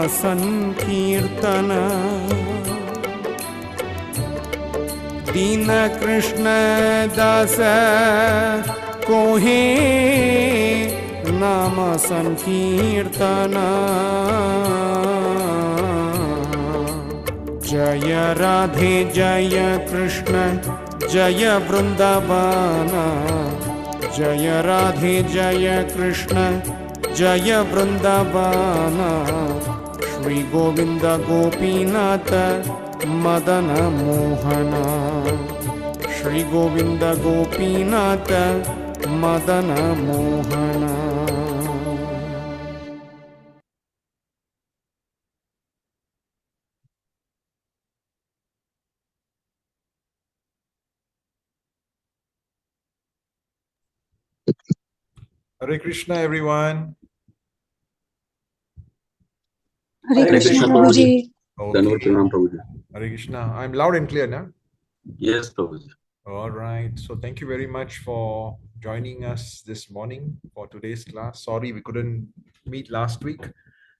sankirtana Dina Krishna dasa kohe nama sankirtana Jaya Radhe Jaya Krishna Jaya Vrindavana Jaya Radhe Jaya Krishna Jaya Vrindavana Shri Govinda Gopinatha Madana Mohana Shri Govinda Gopinatha Madana Mohana. Hare Krishna, everyone. Hare Krishna, Prabhuji. Okay. Hare Krishna. I'm loud and clear now? Yes, Prabhuji. All right. So thank you very much for joining us this morning for today's class. Sorry we couldn't meet last week.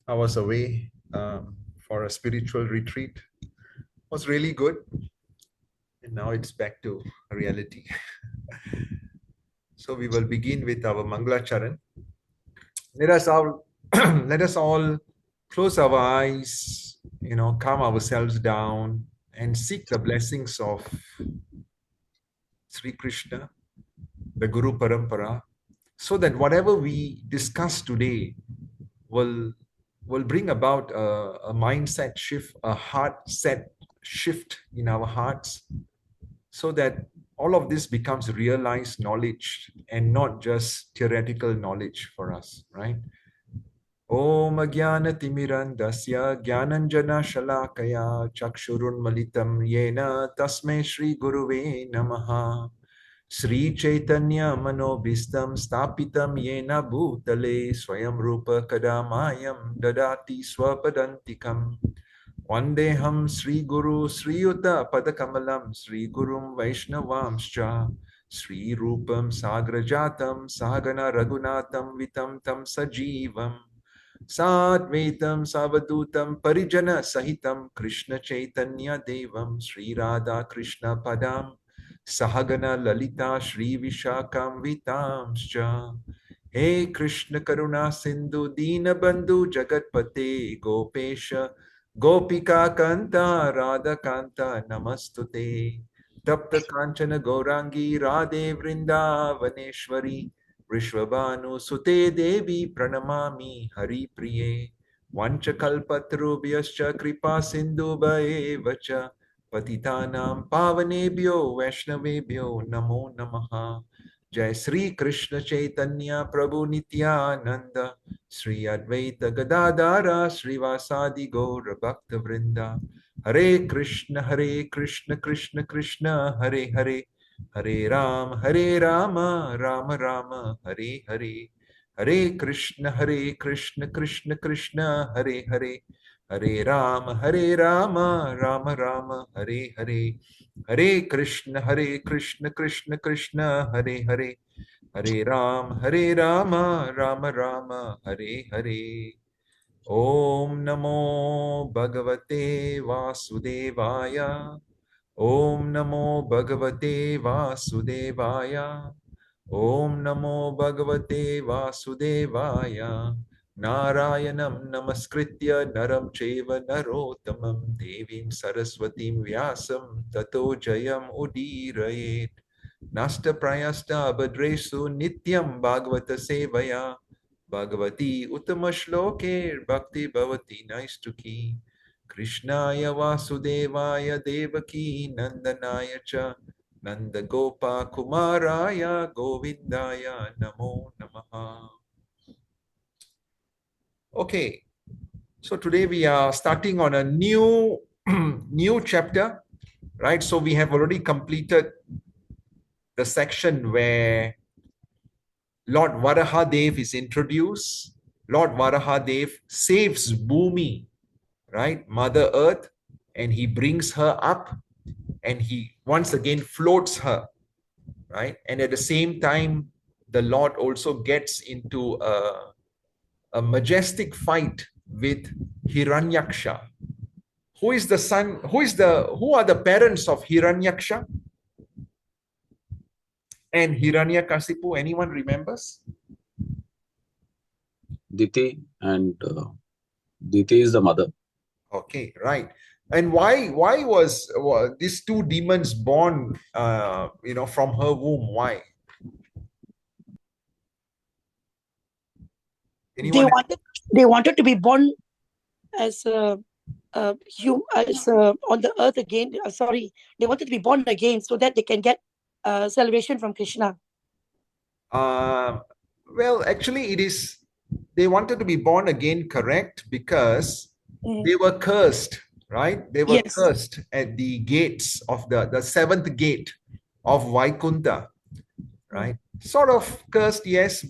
I was away for a spiritual retreat. It was really good. And now it's back to reality. So we will begin with our Mangala Charan. Let us all close our eyes, calm ourselves down and seek the blessings of Sri Krishna, the Guru Parampara, so that whatever we discuss today will bring about a mindset shift, a heart set shift in our hearts, so that all of this becomes realized knowledge and not just theoretical knowledge for us, right? Om Jnana Timirandasya Jnananjana Shalakaya Chakshurun Malitam Yena Tasmai Shri Guruve Namaha Sri Chaitanya Manobhistam Stapitam Yena Bhutale Swayam Rupa Kadamayam Dadati Swapadantikam Vandeham Sri Guru Sri Yuta Padakamalam Sri Gurum Vaishnavamscha Sri Rupam Sagrajatam Sahagana Raghunatam Vitam Tam Sajivam Sadvaitam Savadutam Parijana Sahitam Krishna Chaitanya Devam Sri Radha Krishna Padam Sahagana Lalita Shri Vishakam Vitamscha He Krishna Karuna Sindhu Dina Bandhu Jagatpate Gopesha Gopika Kanta Radha Kanta Namastute Tapta Kanchana Gaurangi Radhe Vrindavaneshwari Vishwabhanu Sute Devi Pranamami Hari Priye Vanchakalpatrubhyascha Kripa Sindhu Vacha Patitanam Pavanebhyo Vaishnavebhyo Namo Namaha Jai Sri Krishna Chaitanya Prabhu Nityananda Sri Advaita Gadadara Sri Vasadi Gaura Bhakta Vrinda Hare Krishna Krishna Krishna Hare Hare Hare Rama Rama Rama Hare Hare Hare Krishna Krishna Krishna Hare Hare Hare Rama Rama Rama Hare Hare Hare Krishna Krishna Krishna Hare Hare Hare Rama Rama Rama Hare Hare Om Namo Bhagavate Vasudevaya Om Namo Bhagavate Vasudevaya Om Namo Bhagavate Vasudevaya Narayanam Namaskritya Naram Cheva Narottamam Devim Saraswatim Vyasam Tato Jayam Udirayet Nasta Prayasta Abhadresu Nityam Bhagavata Sevaya Bhagavati Uttama Shloke Bhakti Bhavati Naistuki Krishnaya Vasudevaya Devaki Nandanaya Cha Nanda Gopa Kumaraya Govindaya Namo Namaha. Okay, so today we are starting on a new chapter, right? So we have already completed the section where Lord Varahadev is introduced. Lord Varahadev saves Bhumi, right, Mother Earth, and he brings her up and he once again floats her, right? And at the same time, the Lord also gets into a majestic fight with Hiranyaksha. Who is the son? Who are the parents of Hiranyaksha and Hiranyakasipu? Anyone remembers? Diti, and Diti is the mother. Okay, right. And why were these two demons born from her womb? Why? Anyone? They wanted to be born as on the earth again. They wanted to be born again so that they can get salvation from Krishna. Well, actually, they wanted to be born again, correct? Because they were cursed, right? They were cursed at the gates of the seventh gate of Vaikunta, right? Sort of cursed, yes,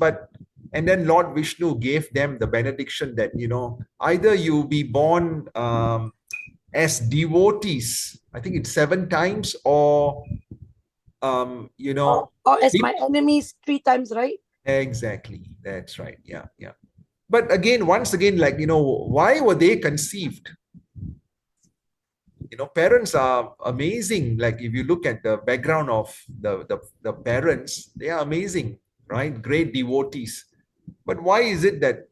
and then Lord Vishnu gave them the benediction that, either you be born as devotees, I think it's 7 times, or, or as my enemies 3 times, right? Exactly. That's right. Yeah. But once again, why were they conceived? Parents are amazing. Like if you look at the background of the parents, they are amazing, right? Great devotees. But why is it that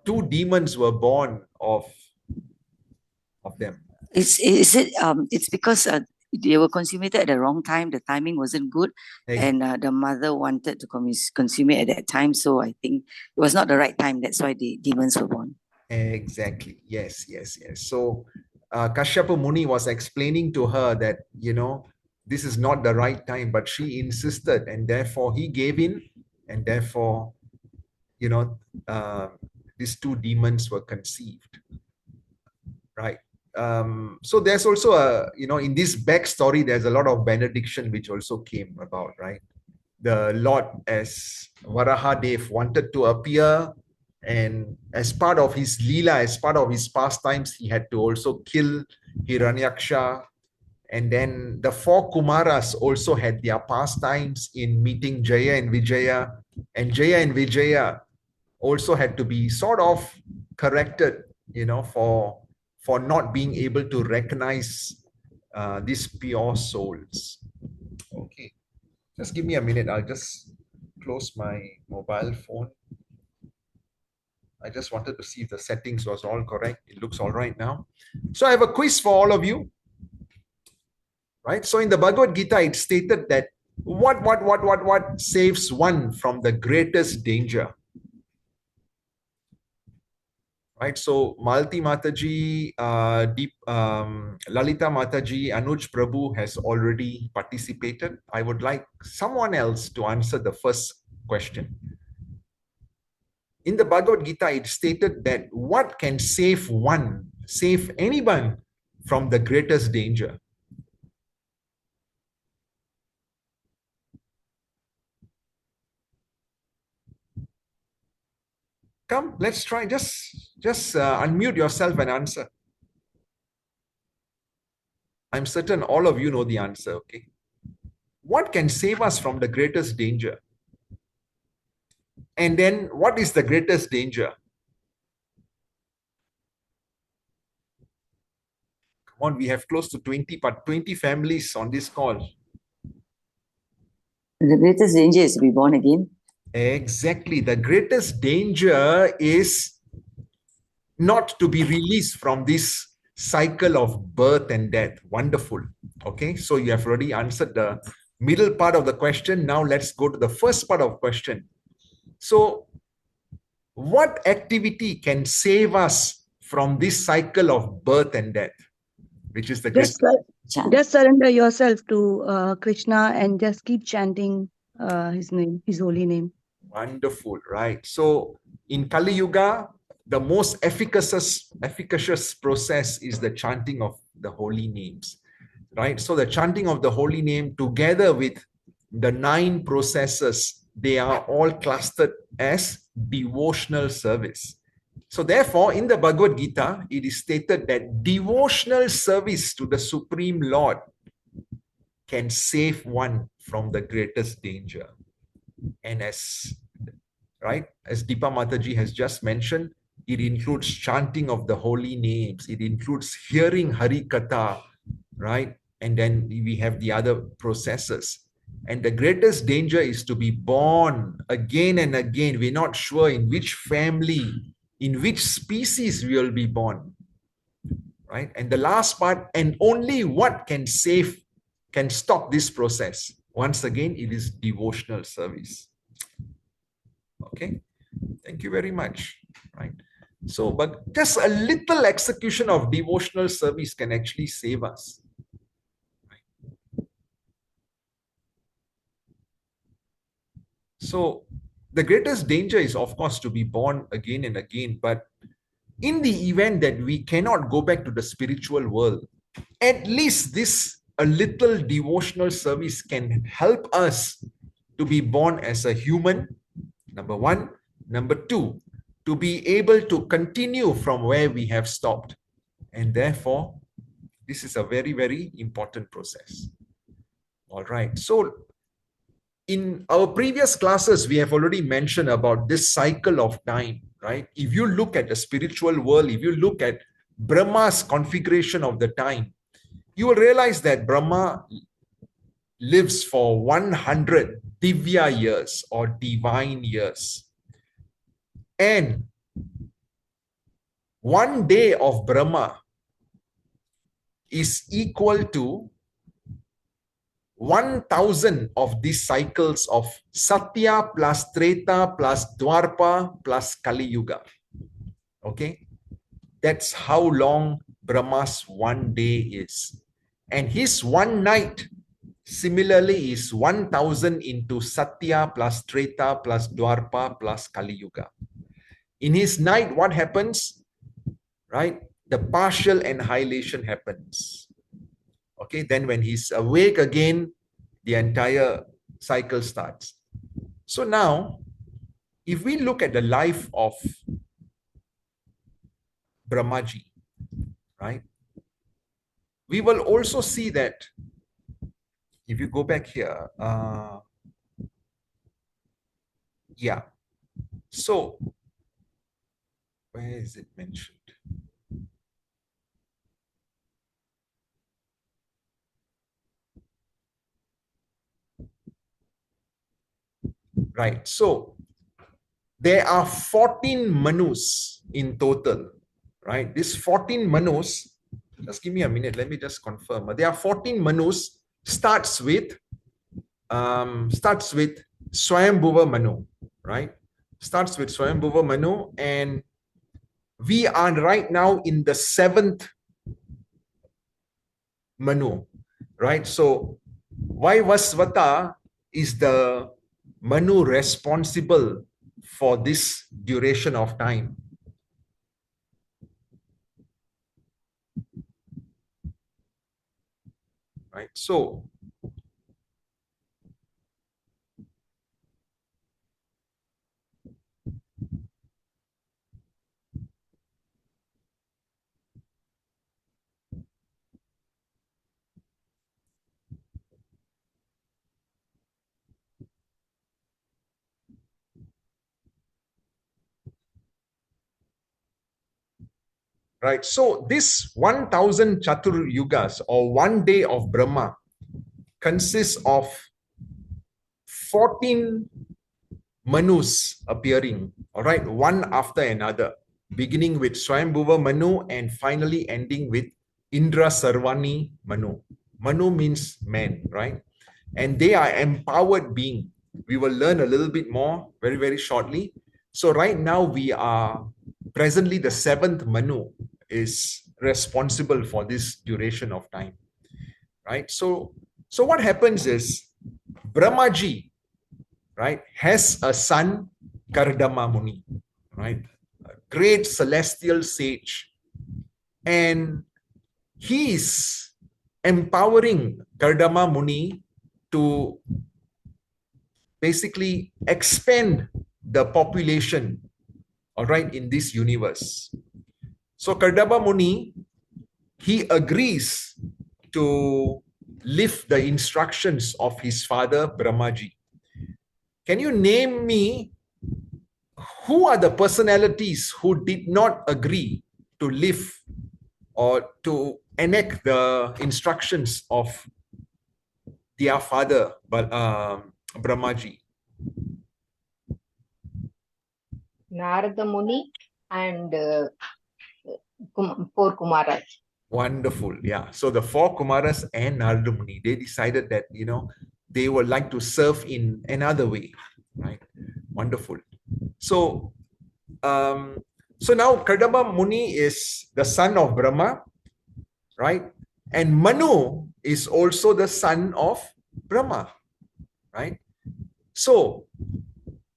2 demons were born of them? It's because they were consummated at the wrong time. The timing wasn't good, and the mother wanted to consummate at that time. So I think it was not the right time. That's why the demons were born. Exactly. Yes. So Kashyapa Muni was explaining to her that this is not the right time, but she insisted, and therefore he gave in, and therefore these 2 demons were conceived, right? So there's also in this backstory, there's a lot of benediction which also came about, right? The Lord as Varahadev wanted to appear, and as part of his Leela, as part of his pastimes, he had to also kill Hiranyaksha. And then the 4 Kumaras also had their pastimes in meeting Jaya and Vijaya. And Jaya and Vijaya also had to be sort of corrected, for not being able to recognize these pure souls. Okay, just give me a minute. I'll just close my mobile phone. I just wanted to see if the settings was all correct. It looks all right now. So I have a quiz for all of you. Right? So in the Bhagavad Gita, it stated that what saves one from the greatest danger? Right? So Malti Mataji, Lalita Mataji, Anuj Prabhu has already participated. I would like someone else to answer the first question. In the Bhagavad Gita, it stated that what can save anyone from the greatest danger? Come, let's try. Just unmute yourself and answer. I'm certain all of you know the answer, okay? What can save us from the greatest danger? And then what is the greatest danger? Come on, we have close to 20 families on this call. The greatest danger is to be born again. Exactly. The greatest danger is not to be released from this cycle of birth and death. Wonderful. Okay, so you have already answered the middle part of the question. Now let's go to the first part of the question. So what activity can save us from this cycle of birth and death, which is the greatest? Just surrender yourself to Krishna and just keep chanting his name, his holy name. Wonderful, right? So in Kali Yuga, the most efficacious process is the chanting of the holy names, right? So the chanting of the holy name together with the 9 processes, they are all clustered as devotional service. So therefore, in the Bhagavad Gita, it is stated that devotional service to the Supreme Lord can save one from the greatest danger. And as Deepa Mataji has just mentioned, It includes chanting of the holy names. It includes hearing Hari Katha, right? And then we have the other processes. And the greatest danger is to be born again and again. We're not sure in which family, in which species we will be born, right? And the last part, and only what can stop this process. Once again, it is devotional service. Okay, thank you very much, right? So, but just a little execution of devotional service can actually save us. So, the greatest danger is, of course, to be born again and again. But in the event that we cannot go back to the spiritual world, at least a little devotional service can help us to be born as a human, number one. Number two, to be able to continue from where we have stopped. And therefore, this is a very, very important process. All right. So, in our previous classes, we have already mentioned about this cycle of time, right? If you look at the spiritual world, if you look at Brahma's configuration of the time, you will realize that Brahma lives for 100 divya years or divine years. And one day of Brahma is equal to 1,000 of these cycles of Satya plus Treta plus Dwarpa plus Kali Yuga. Okay? That's how long Brahma's one day is. And his one night, similarly, is 1,000 into Satya plus Treta plus Dwarpa plus Kali Yuga. In his night, what happens? Right? The partial annihilation happens. Okay, then when he's awake again, the entire cycle starts. So now, if we look at the life of Brahmaji, right, we will also see that, if you go back here, yeah, so where is it mentioned? Right. So there are 14 Manus in total, right? These 14 Manus, just give me a minute. Let me just confirm. There are 14 Manus. Starts with Swayambhuva Manu, right? Starts with Swayambhuva Manu, and we are right now in the 7th Manu, right? So Vaivasvata is the Manu responsible for this duration of time. Right? So, right. So this 1,000 Chatur Yugas or one day of Brahma consists of 14 Manus appearing, all right, one after another, beginning with Swayambhuva Manu and finally ending with Indra Sarvani Manu. Manu means man, right? And they are empowered being. We will learn a little bit more very, very shortly. So right now we are presently the 7th Manu is responsible for this duration of time, right? So what happens is Brahmaji, right, has a son, Kardama Muni, right? A great celestial sage. And he is empowering Kardama Muni to basically expand the population, all right, in this universe. So Kardama Muni, he agrees to lift the instructions of his father Brahmaji. Can you name me who are the personalities who did not agree to live or to enact the instructions of their father, Brahmaji? Narada Muni and 4 Kumaras. Wonderful. Yeah. So the 4 Kumaras and Narada Muni, they decided that, they would like to serve in another way. Right. Wonderful. So, so now Kardama Muni is the son of Brahma, right? And Manu is also the son of Brahma, right? So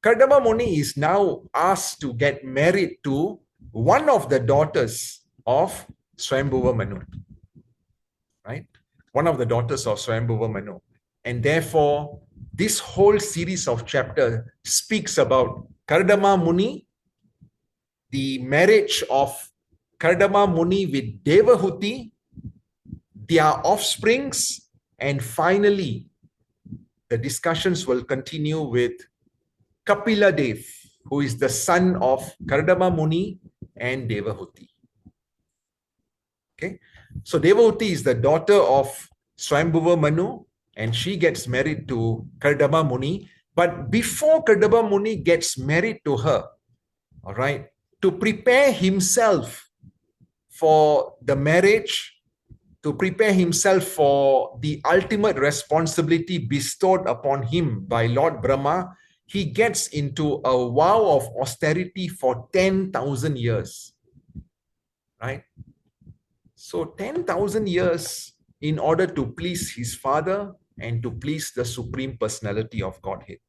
Kardama Muni is now asked to get married to one of the daughters of Swayambhuva Manu, right? One of the daughters of Swayambhuva Manu. And therefore, this whole series of chapters speaks about Kardama Muni, the marriage of Kardama Muni with Devahuti, their offsprings, and finally, the discussions will continue with Kapila Dev, who is the son of Kardama Muni and Devahuti. Okay, so Devahuti is the daughter of Swayambhuva Manu, and she gets married to Kardama Muni. But before Kardama Muni gets married to her, all right, to prepare himself for the marriage, to prepare himself for the ultimate responsibility bestowed upon him by Lord Brahma, he gets into a vow of austerity for 10,000 years, right? So 10,000 years in order to please his father and to please the Supreme Personality of Godhead.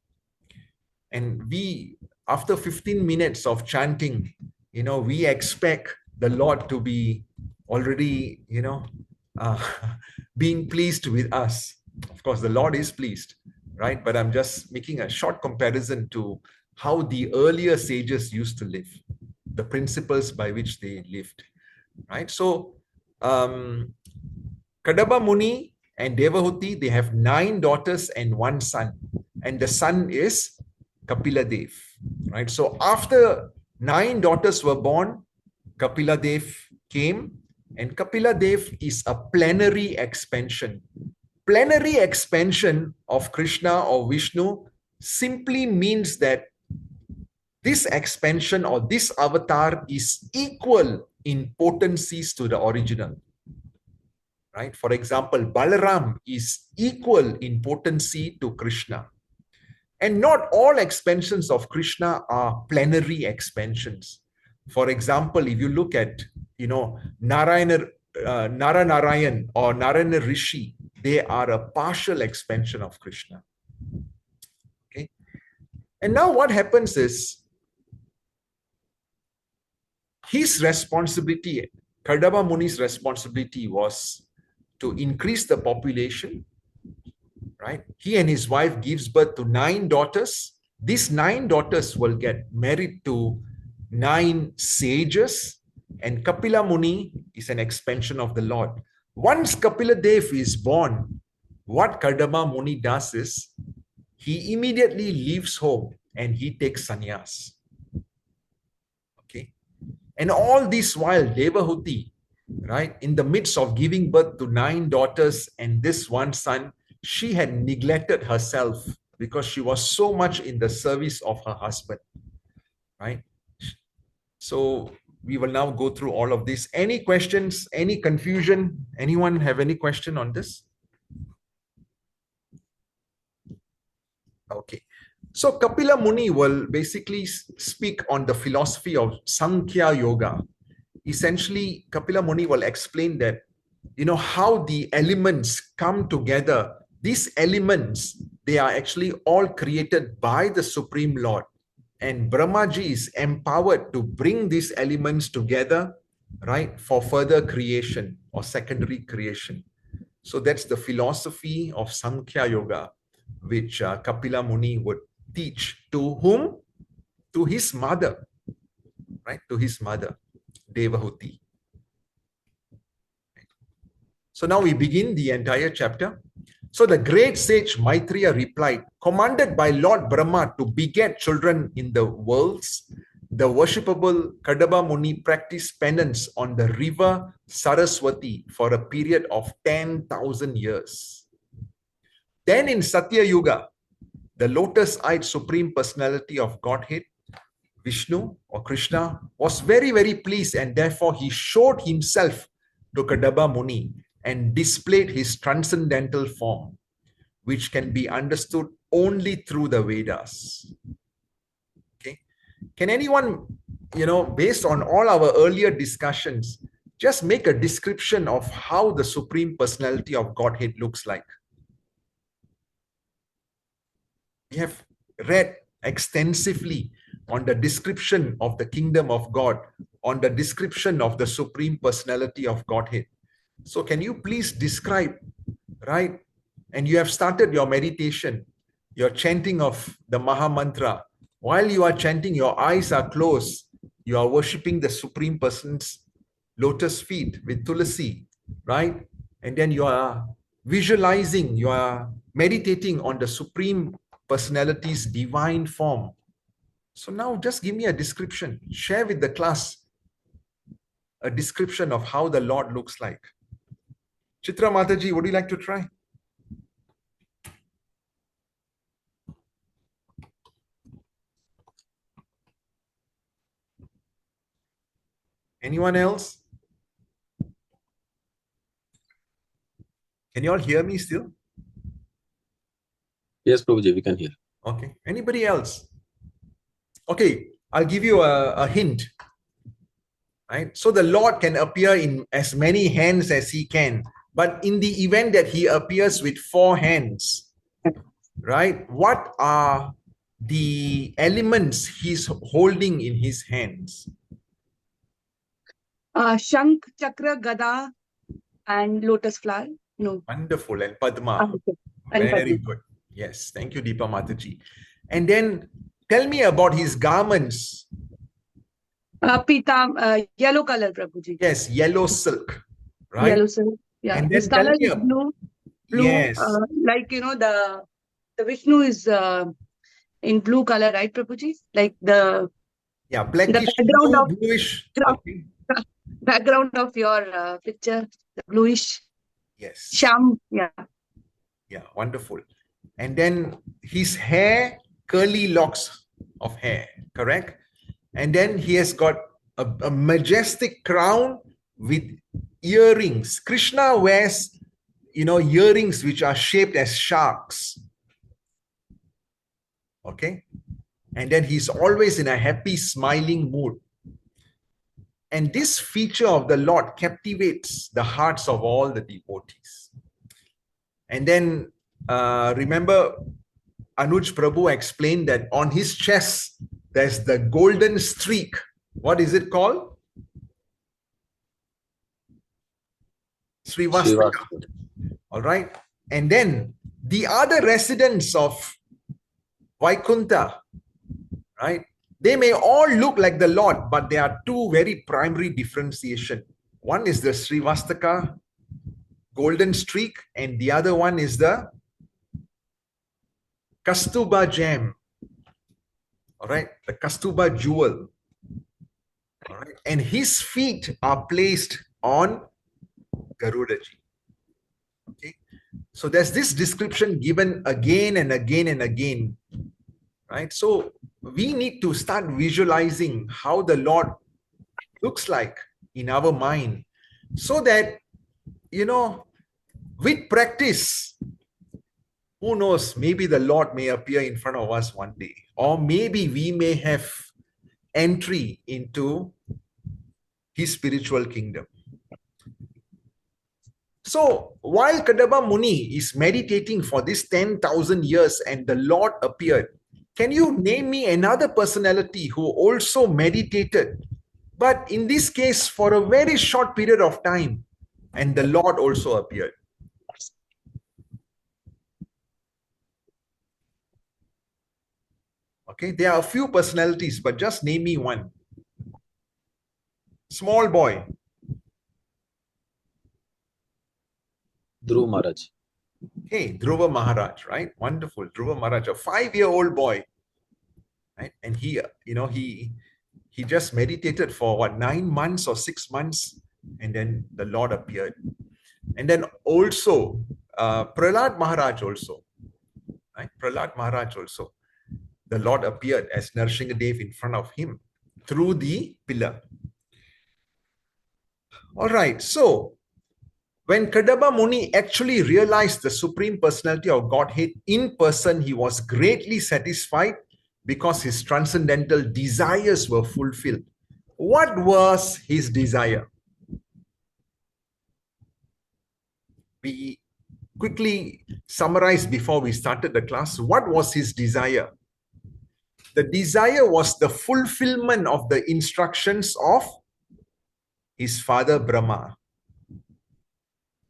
And we, after 15 minutes of chanting, we expect the Lord to be already, being pleased with us. Of course, the Lord is pleased, right? But I'm just making a short comparison to how the earlier sages used to live, the principles by which they lived, right? So, Kadamba Muni and Devahuti, they have 9 daughters and 1 son. And the son is Kapila Dev, right? So after 9 daughters were born, Kapila Dev came, and Kapila Dev is a plenary expansion. Plenary expansion of Krishna or Vishnu simply means that this expansion or this avatar is equal in potencies to the original. Right? For example, Balaram is equal in potency to Krishna. And not all expansions of Krishna are plenary expansions. For example, if you look at, Narayana or Narayana Rishi, they are a partial expansion of Krishna. Okay. And now what happens is, his responsibility, Kardama Muni's responsibility was to increase the population, right? He and his wife gives birth to 9 daughters. These 9 daughters will get married to 9 sages, and Kapila Muni is an expansion of the Lord. Once Kapila Dev is born, what Kardama Muni does is, he immediately leaves home and he takes sannyas. Okay. And all this while, Devahuti, right, in the midst of giving birth to 9 daughters and this 1 son, she had neglected herself because she was so much in the service of her husband, right? So we will now go through all of this. Any questions, any confusion? Anyone have any question on this? Okay. So Kapila Muni will basically speak on the philosophy of Sankhya Yoga. Essentially, Kapila Muni will explain that, how the elements come together. These elements, they are actually all created by the Supreme Lord. And Brahmaji is empowered to bring these elements together, right, for further creation or secondary creation. So that's the philosophy of Sankhya Yoga, which Kapila Muni would teach to whom? To his mother, right? To his mother, Devahuti. So now we begin the entire chapter. So the great sage Maitreya replied, commanded by Lord Brahma to beget children in the worlds, the worshipable Kadamba Muni practiced penance on the river Saraswati for a period of 10,000 years. Then in Satya Yuga, the lotus-eyed Supreme Personality of Godhead, Vishnu or Krishna, was very, very pleased, and therefore he showed himself to Kadamba Muni and displayed his transcendental form, which can be understood only through the Vedas. Okay. Can anyone, based on all our earlier discussions, just make a description of how the Supreme Personality of Godhead looks like? We have read extensively on the description of the kingdom of God, on the description of the Supreme Personality of Godhead. So can you please describe, right? And you have started your meditation, your chanting of the Maha Mantra. While you are chanting, your eyes are closed. You are worshipping the Supreme Person's lotus feet with tulasi, right? And then you are visualizing, you are meditating on the Supreme Personality's divine form. So now just give me a description. Share with the class a description of how the Lord looks like. Chitra Mataji, would you like to try? Anyone else? Can you all hear me still? Yes, Prabhuji, we can hear. Okay. Anybody else? Okay, I'll give you a hint. Right? So the Lord can appear in as many hands as he can. But in the event that he appears with 4 hands, right? What are the elements he's holding in his hands? Shankh, Chakra, Gada, and lotus flower. No. Wonderful. And Padma. Okay. And Very Padma. good. Yes. Thank you, Deepa Mataji. And then tell me about his garments. Yellow color, Prabhuji. Yes, yellow silk. Right? Yellow silk. Yeah. And His then tell color me is blue. Blue. Yes. Like, the Vishnu is in blue color, right, Prabhuji? Like the blackish, background blue, of bluish. Okay. background of your picture, the bluish. Yes. Sham. Yeah. Yeah, wonderful. And then his hair, curly locks of hair, correct? And then he has got a majestic crown with earrings. Krishna wears, earrings which are shaped as sharks. Okay? And then he's always in a happy, smiling mood. And this feature of the Lord captivates the hearts of all the devotees. And then remember, Anuj Prabhu explained that on his chest, there's the golden streak. What is it called? Srivastaka. All right. And then the other residents of Vaikuntha, right? They may all look like the Lord, but there are 2 very primary differentiation. One is the Srivastaka golden streak, and the other one is the Kastuba gem. All right, the Kastuba jewel. All right, and his feet are placed on Garudaji. Okay, so there's this description given again and again and again. Right, so we need to start visualizing how the Lord looks like in our mind, so that, with practice, who knows, maybe the Lord may appear in front of us one day, or maybe we may have entry into his spiritual kingdom. So while Kadamba Muni is meditating for this 10,000 years and the Lord appeared, can you name me another personality who also meditated, but in this case for a very short period of time, and the Lord also appeared? Okay, there are a few personalities, but just name me one. Small boy. Dhruv Maharaj. Hey, Dhruva Maharaj, right? Wonderful. Dhruva Maharaj, a 5-year-old boy. Right? And he He just meditated for what, 9 months or 6 months, and then the Lord appeared. And then also, Prahlad Maharaj also, right? Prahlad Maharaj also, the Lord appeared as Nrsimhadev in front of him through the pillar. All right, so when Kadamba Muni actually realized the Supreme Personality of Godhead in person, he was greatly satisfied because his transcendental desires were fulfilled. What was his desire? We quickly summarize before we started the class. What was his desire? The desire was the fulfillment of the instructions of his father Brahma.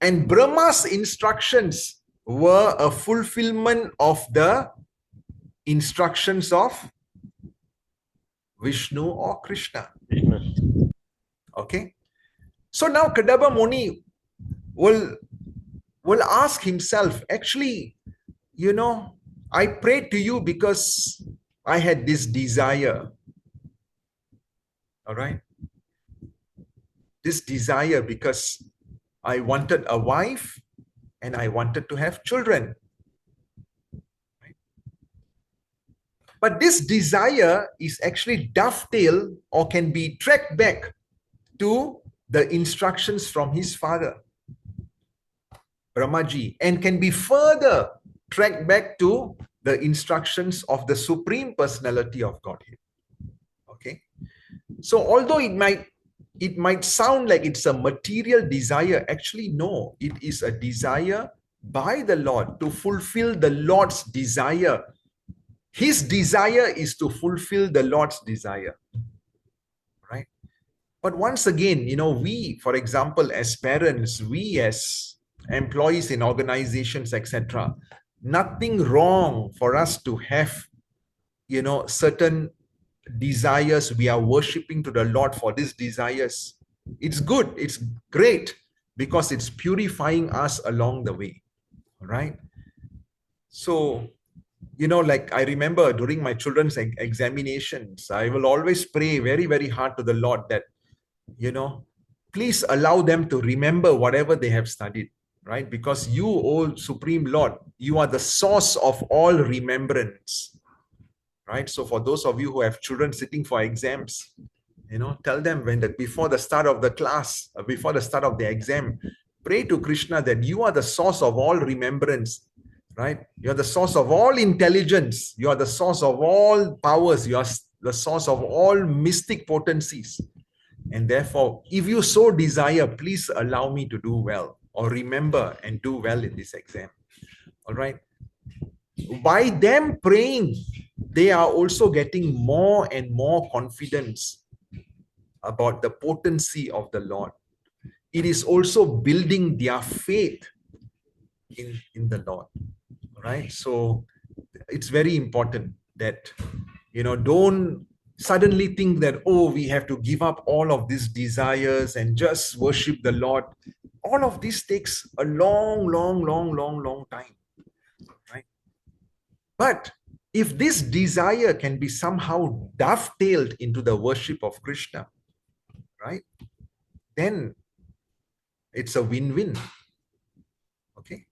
And Brahma's instructions were a fulfillment of the instructions of Vishnu or Krishna. Okay. So now Kadamba Muni will ask himself, actually, you know, I prayed to you because I had this desire. All right. This desire because I wanted a wife and I wanted to have children. Right? But this desire is actually dovetailed or can be tracked back to the instructions from his father, Brahmaji, and can be further tracked back to the instructions of the Supreme Personality of Godhead. Okay. So although it might sound like it's a material desire, actually no, it is a desire by the Lord to fulfill the Lord's desire. His desire is to fulfill the Lord's desire. Right? But once again, you know, we, for example, as parents, we as employees in organizations, etc., nothing wrong for us to have, you know, certain desires. We are worshipping to the Lord for these desires. It's good, it's great, because it's purifying us along the way. Right? So, you know, like I remember during my children's examinations, I will always pray very, very hard to the Lord that, you know, please allow them to remember whatever they have studied. Right? Because you, O Supreme Lord, you are the source of all remembrance. Right? So for those of you who have children sitting for exams, you know, tell them before the start of the class, before the start of the exam, pray to Krishna that you are the source of all remembrance. Right? You are the source of all intelligence. You are the source of all powers. You are the source of all mystic potencies. And therefore, if you so desire, please allow me to do well, or remember and do well in this exam. All right. By them praying, they are also getting more and more confidence about the potency of the Lord. It is also building their faith in the Lord. All right. So it's very important that, you know, don't suddenly think that, oh, we have to give up all of these desires and just worship the Lord. All of this takes a long time. Right? But if this desire can be somehow dovetailed into the worship of Krishna, right, then it's a win-win. Okay.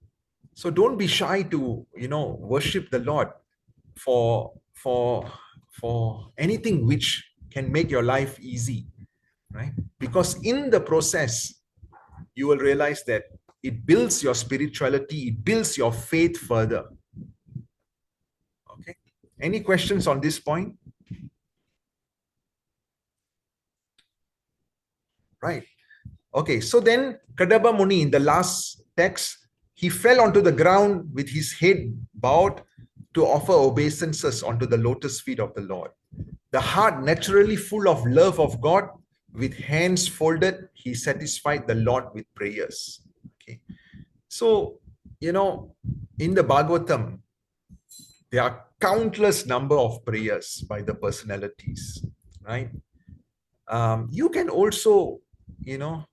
So don't be shy to, you know, worship the Lord for anything which can make your life easy. Right? Because in the process, you will realize that it builds your spirituality, it builds your faith further. Okay. Any questions on this point? Right. Okay. So then Kadamba Muni, in the last text, he fell onto the ground with his head bowed to offer obeisances onto the lotus feet of the Lord. The heart naturally full of love of God, with hands folded, he satisfied the Lord with prayers. Okay. So, you know, in the Bhagavatam, there are countless number of prayers by the personalities, right? You can also, you know,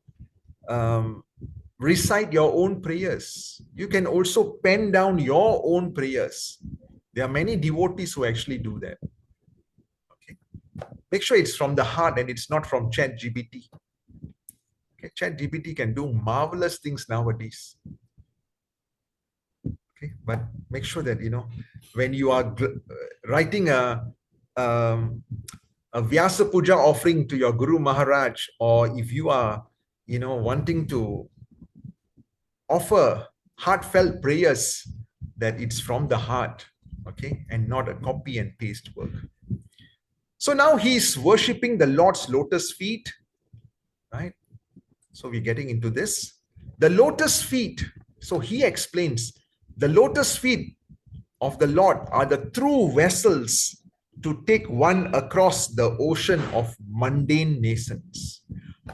recite your own prayers. You can also pen down your own prayers. There are many devotees who actually do that. Okay. Make sure it's from the heart and it's not from ChatGPT. Okay, ChatGPT can do marvelous things nowadays. Okay, but make sure that, when you are writing a Vyasa Puja offering to your Guru Maharaj, or if you are, wanting to offer heartfelt prayers, that it's from the heart, okay, and not a copy and paste work. So now he's worshipping the Lord's lotus feet, right? So we're getting into this. The lotus feet. So he explains, the lotus feet of the Lord are the true vessels to take one across the ocean of mundane nations.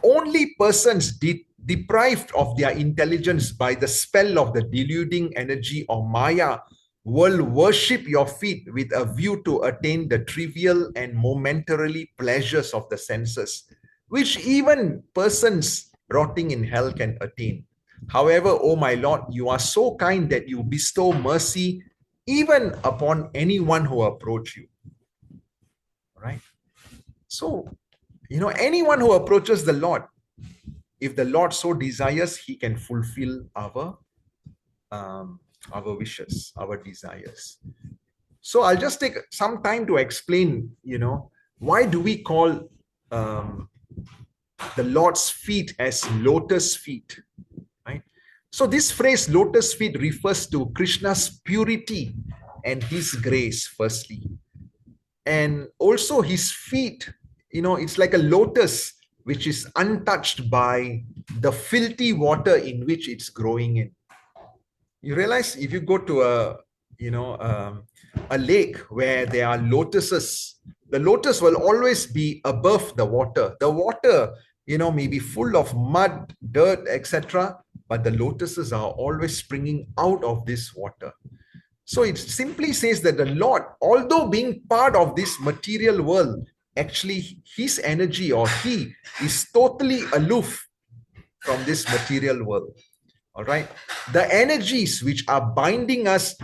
Only persons deprived of their intelligence by the spell of the deluding energy of Maya will worship your feet with a view to attain the trivial and momentarily pleasures of the senses, which even persons rotting in hell can attain. However, O my Lord, you are so kind that you bestow mercy even upon anyone who approach you. Right? So, anyone who approaches the Lord, if the Lord so desires, he can fulfill our wishes, our desires. So I'll just take some time to explain, why do we call the Lord's feet as lotus feet, right? So this phrase lotus feet refers to Krishna's purity and his grace, firstly. And also his feet, it's like a lotus which is untouched by the filthy water in which it's growing in. You realize if you go to a lake where there are lotuses, the lotus will always be above the water. The water, may be full of mud, dirt, etc. But the lotuses are always springing out of this water. So it simply says that the Lord, although being part of this material world, actually his energy, or he is totally aloof from this material world. All right. The energies which are binding us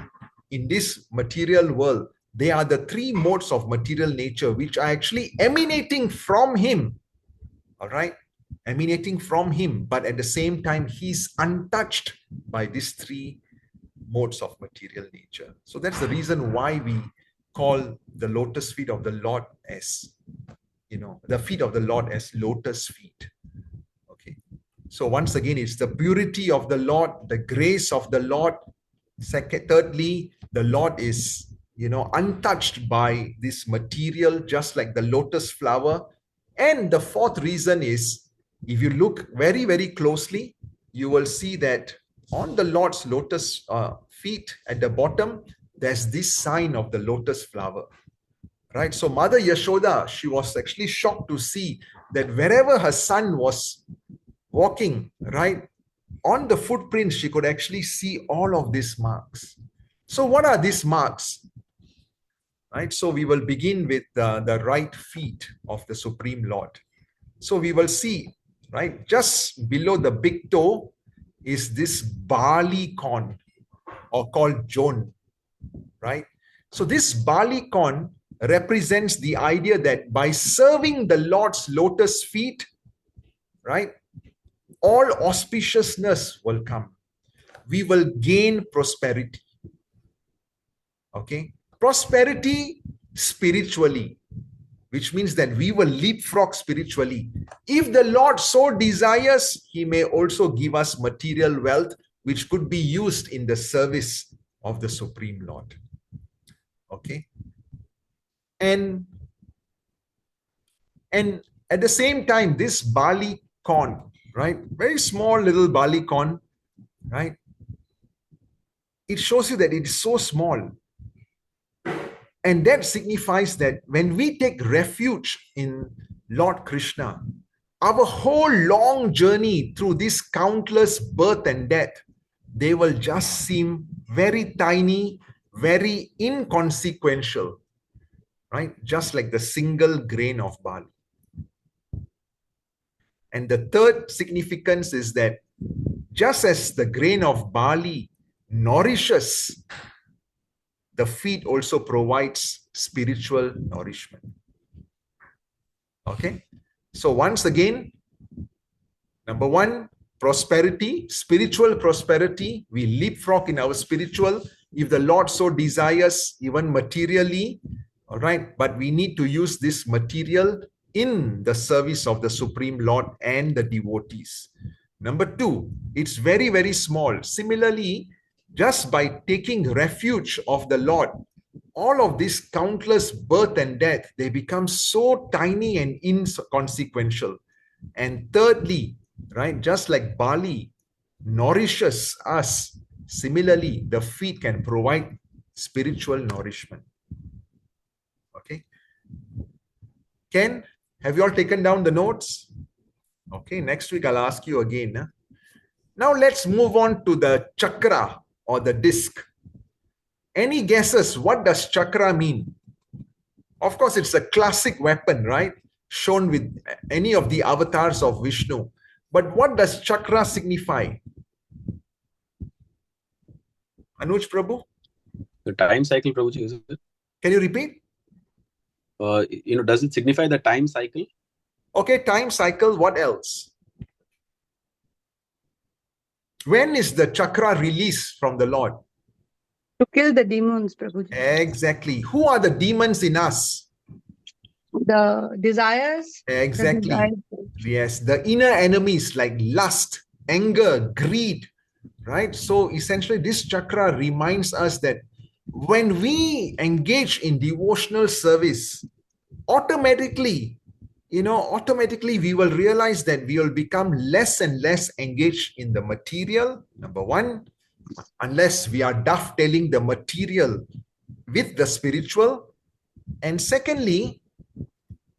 in this material world, they are the three modes of material nature which are actually emanating from him. All right. Emanating from him, but at the same time, he's untouched by these three modes of material nature. So that's the reason why we call the lotus feet of the Lord as, the feet of the Lord as lotus feet. Okay. So once again, it's the purity of the Lord, the grace of the Lord. Thirdly, the Lord is, untouched by this material, just like the lotus flower. And the fourth reason is, if you look very, very closely, you will see that on the Lord's lotus feet at the bottom, there's this sign of the lotus flower. Right? So Mother Yashoda, she was actually shocked to see that wherever her son was walking, right, on the footprints, she could actually see all of these marks. So what are these marks? Right? So we will begin with the right feet of the Supreme Lord. So we will see, right, just below the big toe is this barley corn, or called Jon, right? So this barley corn represents the idea that by serving the Lord's lotus feet, right, all auspiciousness will come. We will gain prosperity. Okay? Prosperity spiritually, which means that we will leapfrog spiritually. If the Lord so desires, he may also give us material wealth, which could be used in the service of the Supreme Lord. Okay? And at the same time, this barley corn, right? Very small little barley corn, right? It shows you that it is so small. And that signifies that when we take refuge in Lord Krishna, our whole long journey through this countless birth and death, they will just seem very tiny, very inconsequential, right? Just like the single grain of barley. And the third significance is that just as the grain of barley nourishes, the feet also provides spiritual nourishment. Okay. So once again, number one, prosperity, spiritual prosperity. We leapfrog in our spiritual, if the Lord so desires, even materially. All right. But we need to use this material in the service of the Supreme Lord and the devotees. Number two, it's very, very small. Similarly, just by taking refuge of the Lord, all of this countless birth and death, they become so tiny and inconsequential. And thirdly, right, just like barley nourishes us, similarly, the feet can provide spiritual nourishment. Okay. Ken, have you all taken down the notes? Okay, next week I'll ask you again. Huh? Now let's move on to the chakra or the disc. Any guesses? What does chakra mean? Of course, it's a classic weapon, right? Shown with any of the avatars of Vishnu. But what does chakra signify? Anuj Prabhu? The time cycle, Prabhuji, is it? Can you repeat? Does it signify the time cycle? Okay, time cycle. What else? When is the chakra released from the Lord? To kill the demons, Prabhuji. Exactly. Who are the demons in us? The desires. Exactly. The desires. Yes, the inner enemies like lust, anger, greed, right? So essentially this chakra reminds us that when we engage in devotional service, automatically we will realize that we will become less and less engaged in the material, number one, unless we are dovetailing the material with the spiritual. And secondly,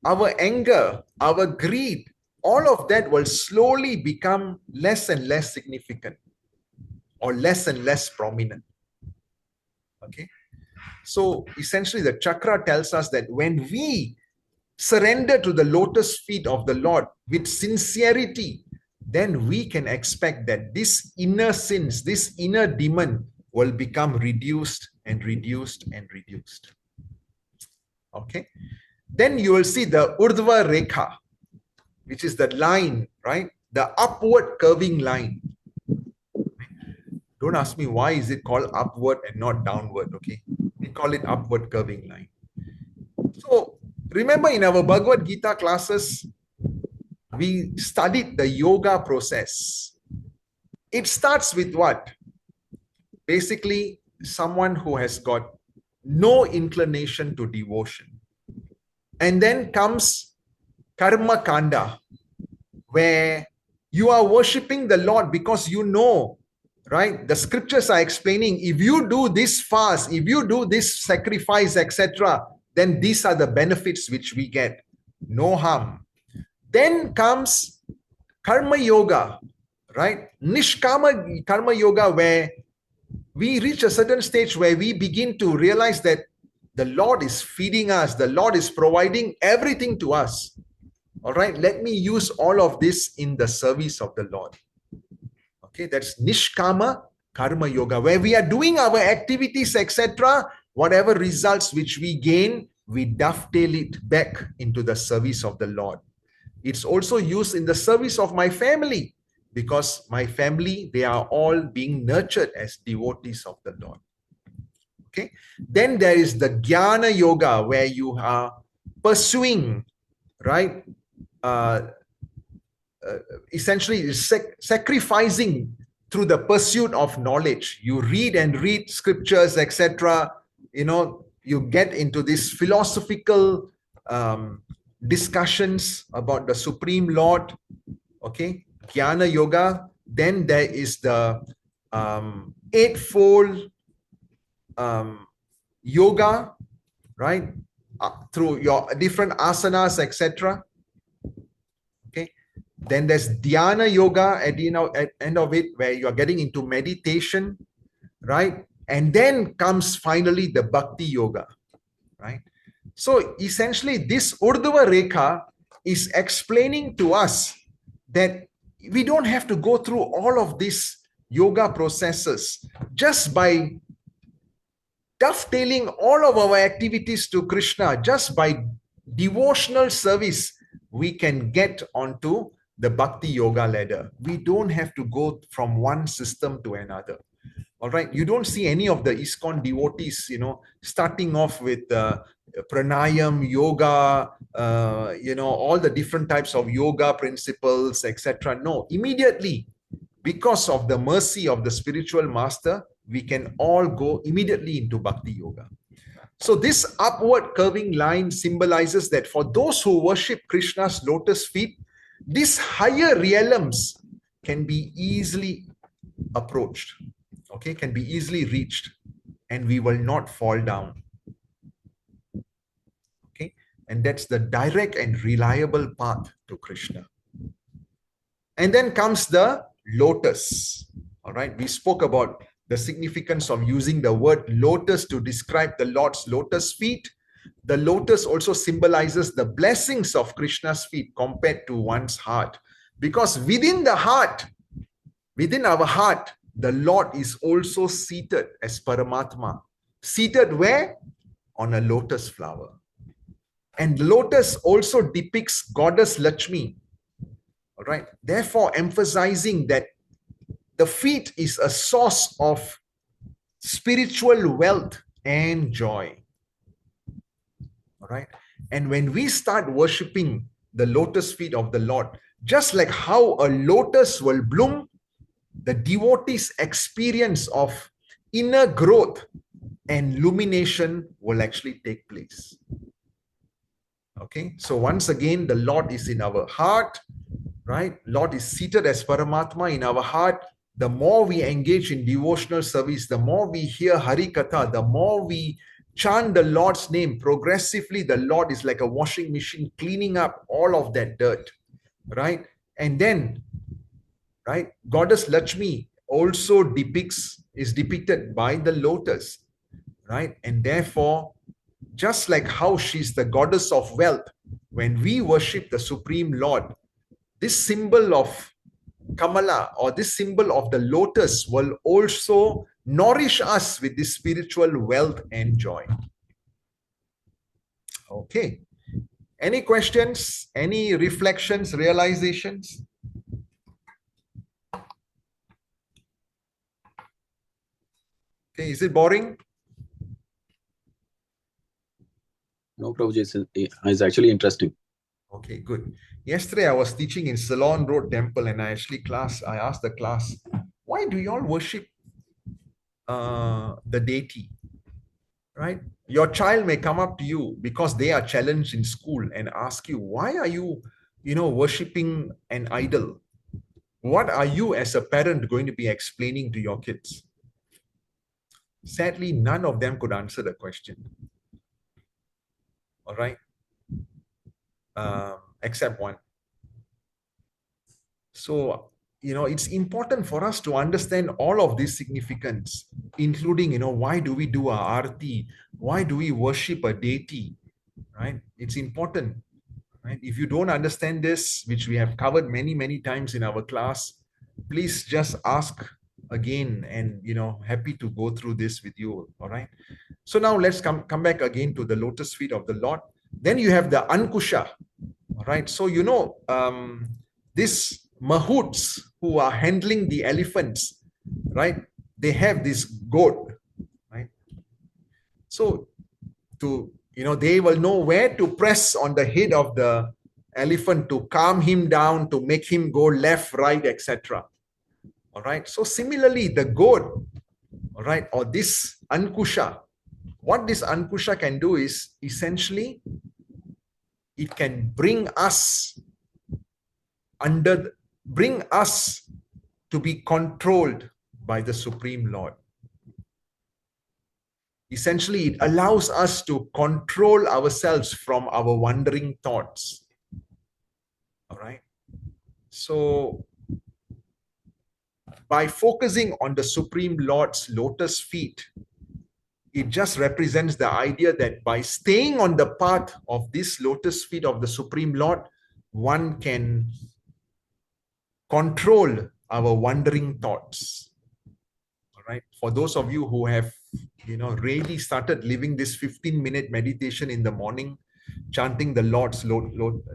our anger, our greed, all of that will slowly become less and less significant or less and less prominent. Okay. So essentially the chakra tells us that when we surrender to the lotus feet of the Lord with sincerity, then we can expect that this inner sins, this inner demon will become reduced and reduced and reduced. Okay. Then you will see the Urdhva Rekha, which is the line, right? The upward curving line. Don't ask me why is it called upward and not downward, okay? We call it upward curving line. So remember in our Bhagavad Gita classes, we studied the yoga process. It starts with what? Basically, someone who has got no inclination to devotion. And then comes Karma Kanda, where you are worshipping the Lord because you know, right? The scriptures are explaining, if you do this fast, if you do this sacrifice, etc., then these are the benefits which we get. No harm. Then comes Karma Yoga, right? Nishkama Karma Yoga, where we reach a certain stage where we begin to realize that the Lord is feeding us, the Lord is providing everything to us. All right, let me use all of this in the service of the Lord. Okay, that's Nishkama Karma Yoga, where we are doing our activities, etc. Whatever results which we gain, we dovetail it back into the service of the Lord. It's also used in the service of my family, because my family, they are all being nurtured as devotees of the Lord. Okay. Then there is the Jnana Yoga, where you are pursuing, right? Essentially sacrificing through the pursuit of knowledge. You read and read scriptures, etc. You get into this philosophical discussions about the Supreme Lord. Okay, Jnana Yoga. Then there is the eightfold yoga, right? Through your different asanas, etc. Okay. Then there's Dhyana Yoga at the end of it, where you are getting into meditation, right? And then comes finally the Bhakti Yoga, right? So essentially, this Urdhva Rekha is explaining to us that we don't have to go through all of these yoga processes. Just by dovetailing all of our activities to Krishna, just by devotional service, we can get onto the Bhakti Yoga ladder. We don't have to go from one system to another. All right. You don't see any of the ISKCON devotees, starting off with pranayam, yoga, all the different types of yoga principles, etc. No, immediately, because of the mercy of the spiritual master, we can all go immediately into Bhakti Yoga. So this upward curving line symbolizes that for those who worship Krishna's lotus feet, these higher realms can be easily approached, okay, can be easily reached, and we will not fall down. Okay, and that's the direct and reliable path to Krishna. And then comes the lotus. All right, we spoke about the significance of using the word lotus to describe the Lord's lotus feet. The lotus also symbolizes the blessings of Krishna's feet compared to one's heart. Because within the heart, within our heart, the Lord is also seated as Paramatma. Seated where? On a lotus flower. And lotus also depicts Goddess Lakshmi. All right. Therefore, emphasizing that the feet is a source of spiritual wealth and joy. All right. And when we start worshipping the lotus feet of the Lord, just like how a lotus will bloom, the devotee's experience of inner growth and illumination will actually take place. Okay. So once again, the Lord is in our heart, right? Lord is seated as Paramatma in our heart. The more we engage in devotional service, the more we hear Hari Katha, the more we chant the Lord's name, progressively the Lord is like a washing machine cleaning up all of that dirt, right? And then, right, Goddess Lakshmi also is depicted by the lotus, right? And therefore, just like how she's the goddess of wealth, when we worship the Supreme Lord, this symbol of Kamala, or this symbol of the lotus, will also nourish us with this spiritual wealth and joy. Okay. Any questions? Any reflections, realizations? Okay, is it boring? No, Prabhuji, it's actually interesting. Okay, good. Yesterday I was teaching in Ceylon Road Temple, and I asked the class, why do you all worship the deity? Right? Your child may come up to you because they are challenged in school and ask you, why are you, worshipping an idol? What are you as a parent going to be explaining to your kids? Sadly, none of them could answer the question. All right. Except one. So, it's important for us to understand all of this significance, including, why do we do our arati? Why do we worship a deity? Right? It's important. Right? If you don't understand this, which we have covered many, many times in our class, please just ask again, and, happy to go through this with you. All right. So now let's come back again to the lotus feet of the Lord. Then you have the Ankusha. All right. So, these mahouts who are handling the elephants, right? They have this goat, right? So they will know where to press on the head of the elephant to calm him down, to make him go left, right, etc. All right. So similarly, the goat, all right, or this Ankusha, what this Ankusha can do is essentially it can bring us to be controlled by the Supreme Lord. Essentially, it allows us to control ourselves from our wandering thoughts. All right. So, by focusing on the Supreme Lord's lotus feet, it just represents the idea that by staying on the path of this lotus feet of the Supreme Lord, one can control our wandering thoughts. All right. For those of you who have, really started living this 15-minute meditation in the morning, chanting the Lord's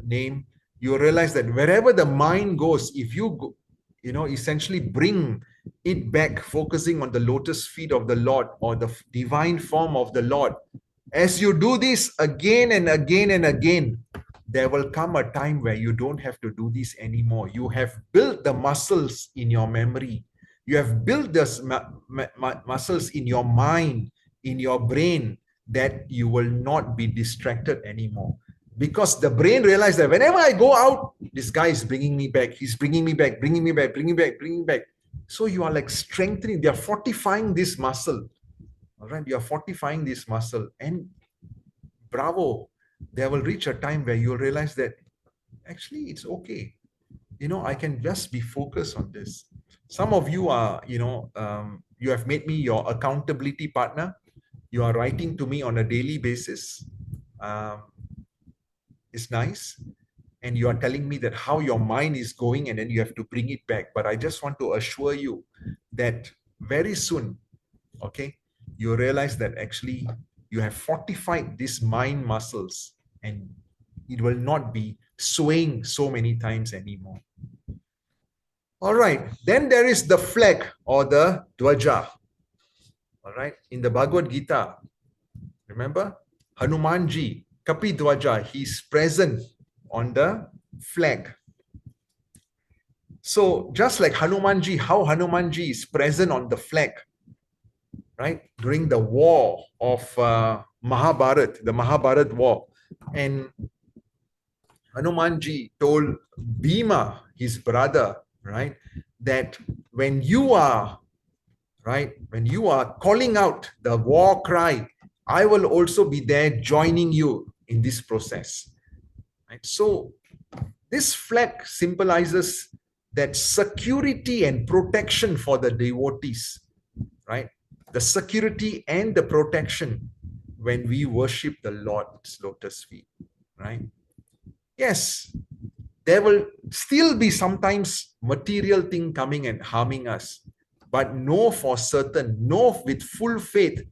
name, you realize that wherever the mind goes, if you go, essentially bring it back, focusing on the lotus feet of the Lord or the divine form of the Lord, as you do this again and again and again, there will come a time where you don't have to do this anymore. You have built the muscles in your memory. You have built the muscles in your mind, in your brain, that you will not be distracted anymore. Because the brain realized that whenever I go out, this guy is bringing me back. He's bringing me back, bringing me back, bringing me back, bringing me back. So you are like strengthening, they are fortifying this muscle. All right, you are fortifying this muscle. And bravo, there will reach a time where you'll realize that actually it's okay. I can just be focused on this. Some of you are, you have made me your accountability partner. You are writing to me on a daily basis. It's nice. And you are telling me that how your mind is going, and then you have to bring it back. But I just want to assure you that very soon, okay, you realize that actually you have fortified these mind muscles and it will not be swaying so many times anymore. All right, then there is the flag or the dwaja. All right, in the Bhagavad Gita, remember Hanumanji, Kapi Dwaja, he's present on the flag. So just like Hanumanji, how Hanumanji is present on the flag, right? During the war of Mahabharat, the Mahabharat war. And Hanumanji told Bhima, his brother, right, that when you are calling out the war cry, I will also be there joining you in this process. Right? So this flag symbolizes that security and protection for the devotees, right? The security and the protection when we worship the Lord's lotus feet, right? Yes, there will still be sometimes material thing coming and harming us, but know for certain, know with full faith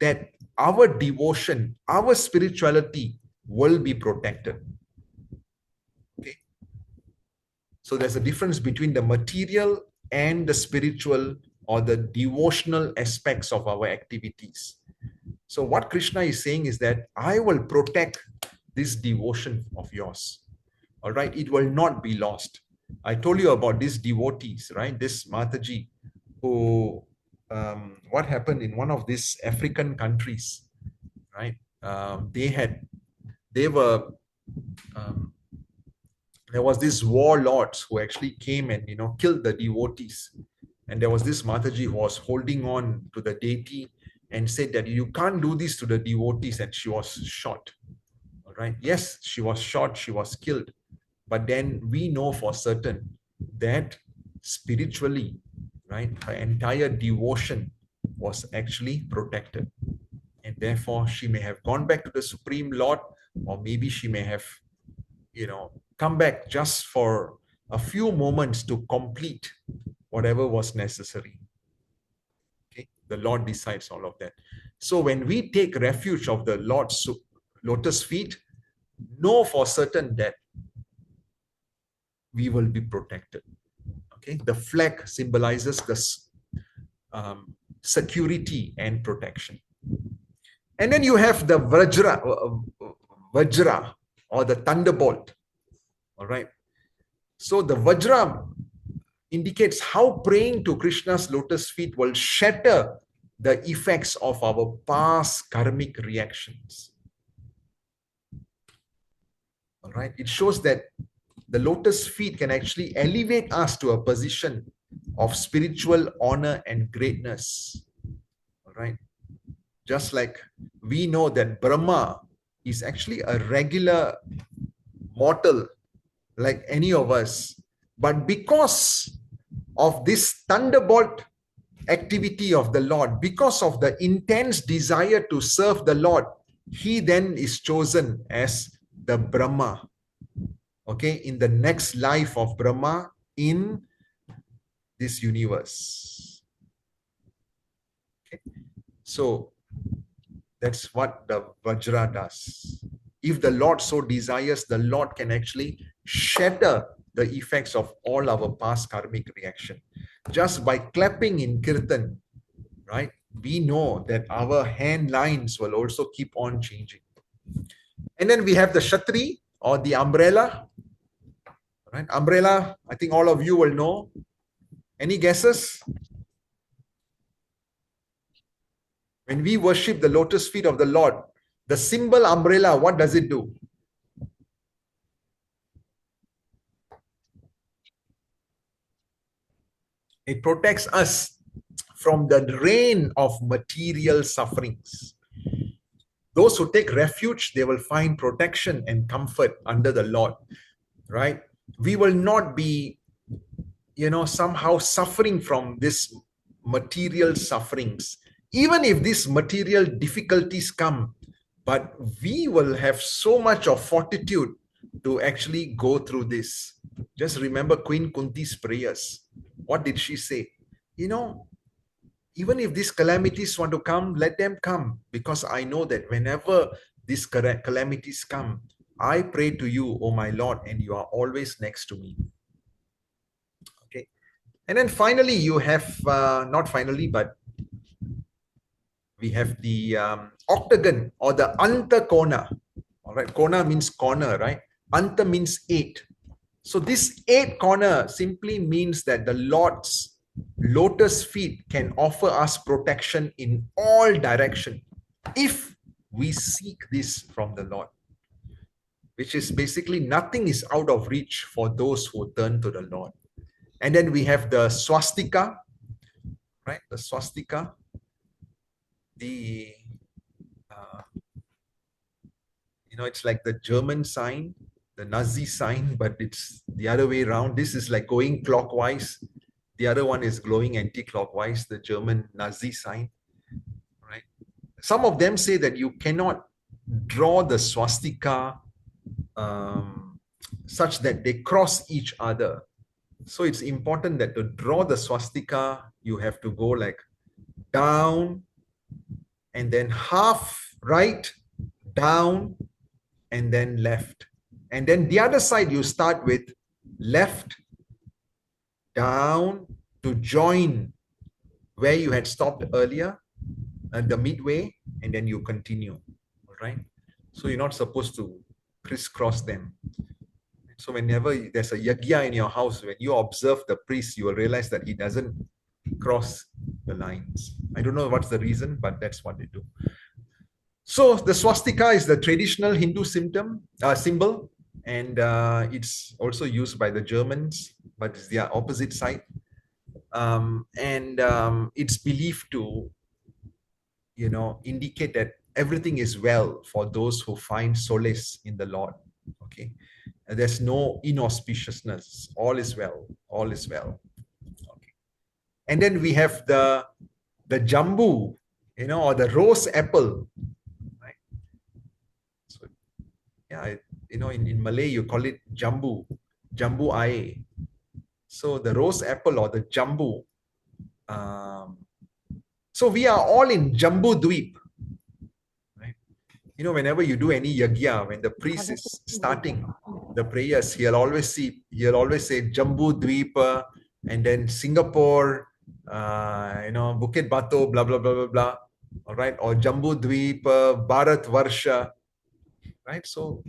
that our devotion, our spirituality will be protected. Okay. So there's a difference between the material and the spiritual or the devotional aspects of our activities. So what Krishna is saying is that I will protect this devotion of yours. All right, it will not be lost. I told you about these devotees, right? This Mataji, who, what happened in one of these African countries, right? There was this warlords who actually came and, killed the devotees. And there was this Mataji who was holding on to the deity and said that you can't do this to the devotees, and she was shot. All right. Yes, she was shot, she was killed. But then we know for certain that spiritually, right, her entire devotion was actually protected. And therefore, she may have gone back to the Supreme Lord, or maybe she may have, come back just for a few moments to complete whatever was necessary. Okay, the Lord decides all of that. So when we take refuge of the Lord's lotus feet, know for certain that we will be protected. Okay, the flag symbolizes this security and protection. And then you have the Vajra or the thunderbolt. All right. So the Vajra indicates how praying to Krishna's lotus feet will shatter the effects of our past karmic reactions. All right. It shows that the lotus feet can actually elevate us to a position of spiritual honor and greatness. All right. Just like we know that Brahma is actually a regular mortal like any of us. But because of this thunderbolt activity of the Lord, because of the intense desire to serve the Lord, he then is chosen as the Brahma. Okay, in the next life of Brahma in this universe. Okay. So that's what the Vajra does. if the Lord so desires, the Lord can actually shatter the effects of all our past karmic reaction. Just by clapping in kirtan, right? We know that our hand lines will also keep on changing. And then we have the Shatri or the umbrella. Right? Umbrella, I think all of you will know. Any guesses? When we worship the lotus feet of the Lord, the symbol umbrella, what does it do? It protects us from the rain of material sufferings. Those who take refuge, they will find protection and comfort under the Lord, right? We will not be, somehow suffering from this material sufferings, even if these material difficulties come, but we will have so much of fortitude to actually go through this. Just remember Queen Kunti's prayers. What did she say? Even if these calamities want to come, let them come, because I know that whenever these calamities come, I pray to you, O my Lord, and you are always next to me. Okay. And then finally, you have, not finally, but we have the octagon or the anta kona. All right. Kona means corner, right? Anta means 8. So this 8 corner simply means that the Lord's lotus feet can offer us protection in all direction if we seek this from the Lord, which is basically nothing is out of reach for those who turn to the Lord. And then we have the swastika, right? The swastika, it's like the German sign, the Nazi sign, but it's the other way around. This is like going clockwise. The other one is glowing anti-clockwise, the German Nazi sign, right? Some of them say that you cannot draw the swastika such that they cross each other. So it's important that to draw the swastika, you have to go like down and then half right, down, and then left. And then the other side, you start with left, down to join where you had stopped earlier at the midway, and then you continue, all right? So you're not supposed to crisscross them. So whenever there's a yajna in your house, when you observe the priest, you will realize that he doesn't cross the lines. I don't know what's the reason, but that's what they do. So the swastika is the traditional Hindu symbol, and it's also used by the Germans, but it's their opposite side. It's believed to, indicate that everything is well for those who find solace in the Lord. Okay, and there's no inauspiciousness. All is well. All is well. Okay, and then we have the jambu, or the rose apple. Right. So, yeah, in Malay you call it jambu aye. So the rose apple or the jambu. So we are all in Jambu Dweep. Right? Whenever you do any yajna, when the priest is starting the prayers, he'll always say Jambu Dweep, and then Singapore, Bukit Bato, blah blah blah blah blah. All right, or Jambu Dweep, Bharat Varsha. Right. So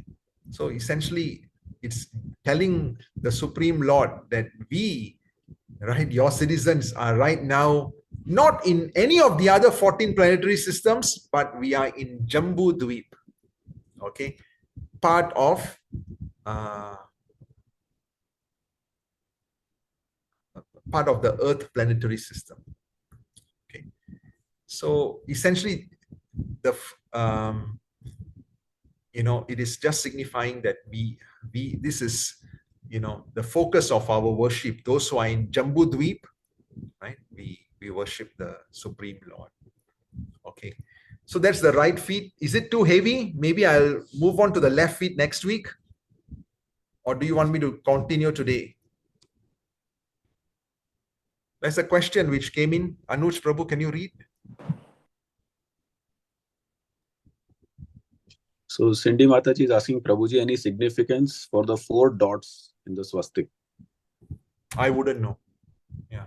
essentially, it's telling the Supreme Lord that we, right, your citizens are right now not in any of the other 14 planetary systems, but we are in Jambu Dweep. Okay, part of the Earth planetary system. Okay, so essentially, it is just signifying that this is, the focus of our worship. Those who are in Jambu Dweep, right? We worship the Supreme Lord. Okay, so that's the right feet. Is it too heavy? Maybe I'll move on to the left feet next week. Or do you want me to continue today? There's a question which came in. Anuj Prabhu, can you read? So Cindy Mataji is asking Prabhuji any significance for the 4 dots in the swastika. I wouldn't know. Yeah,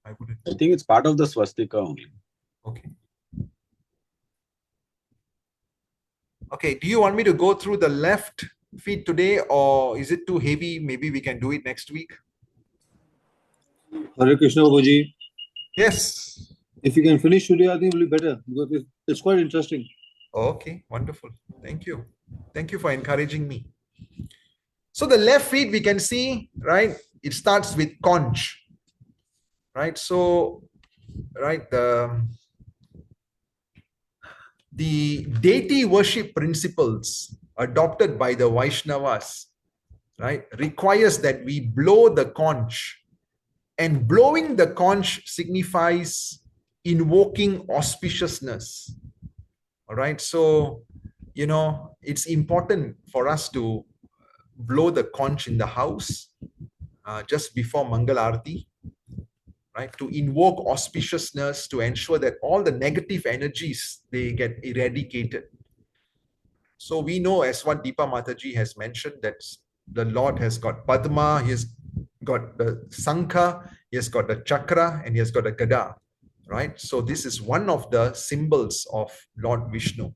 I wouldn't. I think it's part of the swastika only. Okay. Okay, do you want me to go through the left feet today, or is it too heavy? Maybe we can do it next week. Hare Krishna, Prabhuji. Yes. If you can finish today, I think it will be better because it's quite interesting. Okay, wonderful. Thank you. Thank you for encouraging me. So the left feet, we can see, right? It starts with conch, right? So, right, the deity worship principles adopted by the Vaishnavas, right, requires that we blow the conch, and blowing the conch signifies invoking auspiciousness. All right, so it's important for us to blow the conch in the house just before Mangal Arati, right, to invoke auspiciousness, to ensure that all the negative energies, they get eradicated. So we know, as what Deepa Mataji has mentioned, that the Lord has got Padma, he has got the Sankha, he has got the Chakra, and he has got a Gada, right? So this is one of the symbols of Lord Vishnu.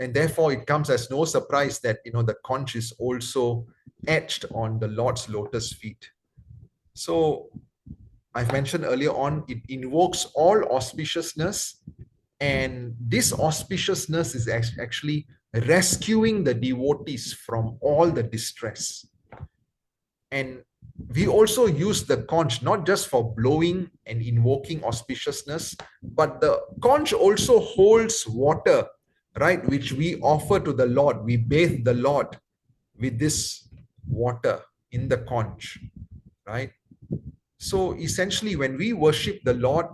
And therefore, it comes as no surprise that, the conch is also etched on the Lord's lotus feet. So I've mentioned earlier on, it invokes all auspiciousness, and this auspiciousness is actually rescuing the devotees from all the distress. And we also use the conch not just for blowing and invoking auspiciousness, but the conch also holds water, right, which we offer to the Lord. We bathe the Lord with this water in the conch, right? So essentially, when we worship the Lord,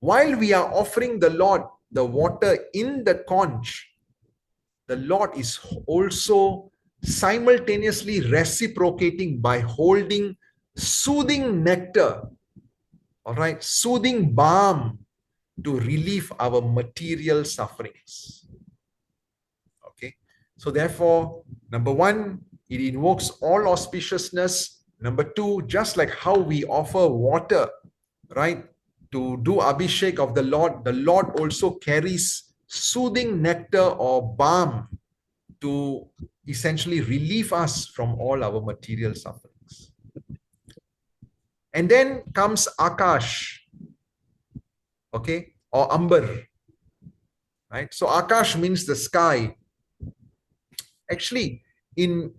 while we are offering the Lord the water in the conch, the Lord is also simultaneously reciprocating by holding soothing nectar, all right, soothing balm to relieve our material sufferings. Okay, so therefore, number one, it invokes all auspiciousness. Number two, just like how we offer water, right, to do Abhishek of the Lord also carries soothing nectar or balm to essentially relieve us from all our material sufferings. And then comes Akash, okay, or Ambar, right? So Akash means the sky. Actually, in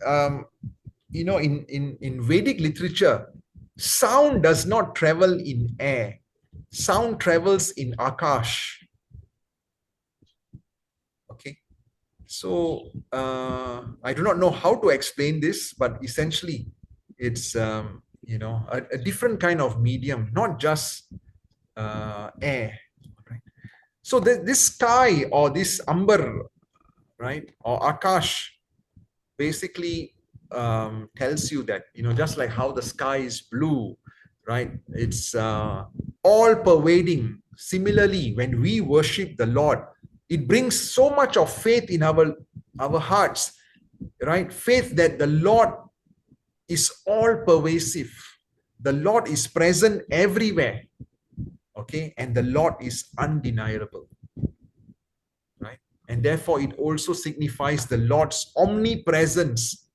Vedic literature, sound does not travel in air. Sound travels in Akash. Okay. So I do not know how to explain this, but essentially it's a different kind of medium, not just air. Right? So this sky or this Ambar, right, or Akash, basically tells you that, just like how the sky is blue, right, it's all pervading. Similarly, when we worship the Lord, it brings so much of faith in our hearts, right? Faith that the Lord is all pervasive. The Lord is present everywhere, okay? And the Lord is undeniable, right? And therefore, it also signifies the Lord's omnipresence,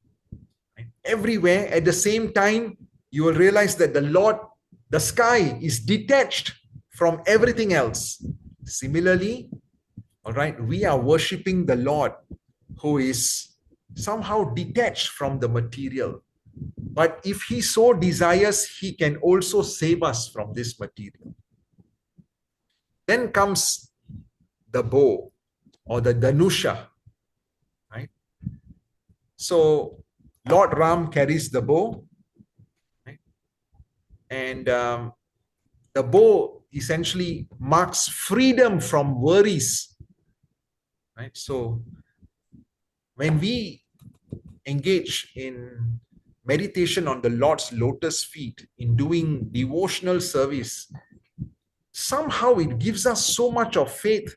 right? Everywhere. At the same time, you will realize that the sky is detached from everything else. Similarly, all right, we are worshiping the Lord who is somehow detached from the material. But if he so desires, he can also save us from this material. Then comes the bow or the Dhanusha, right? So Lord Ram carries the bow, right? And the bow essentially marks freedom from worries. Right? So when we engage in meditation on the Lord's lotus feet, in doing devotional service, somehow it gives us so much of faith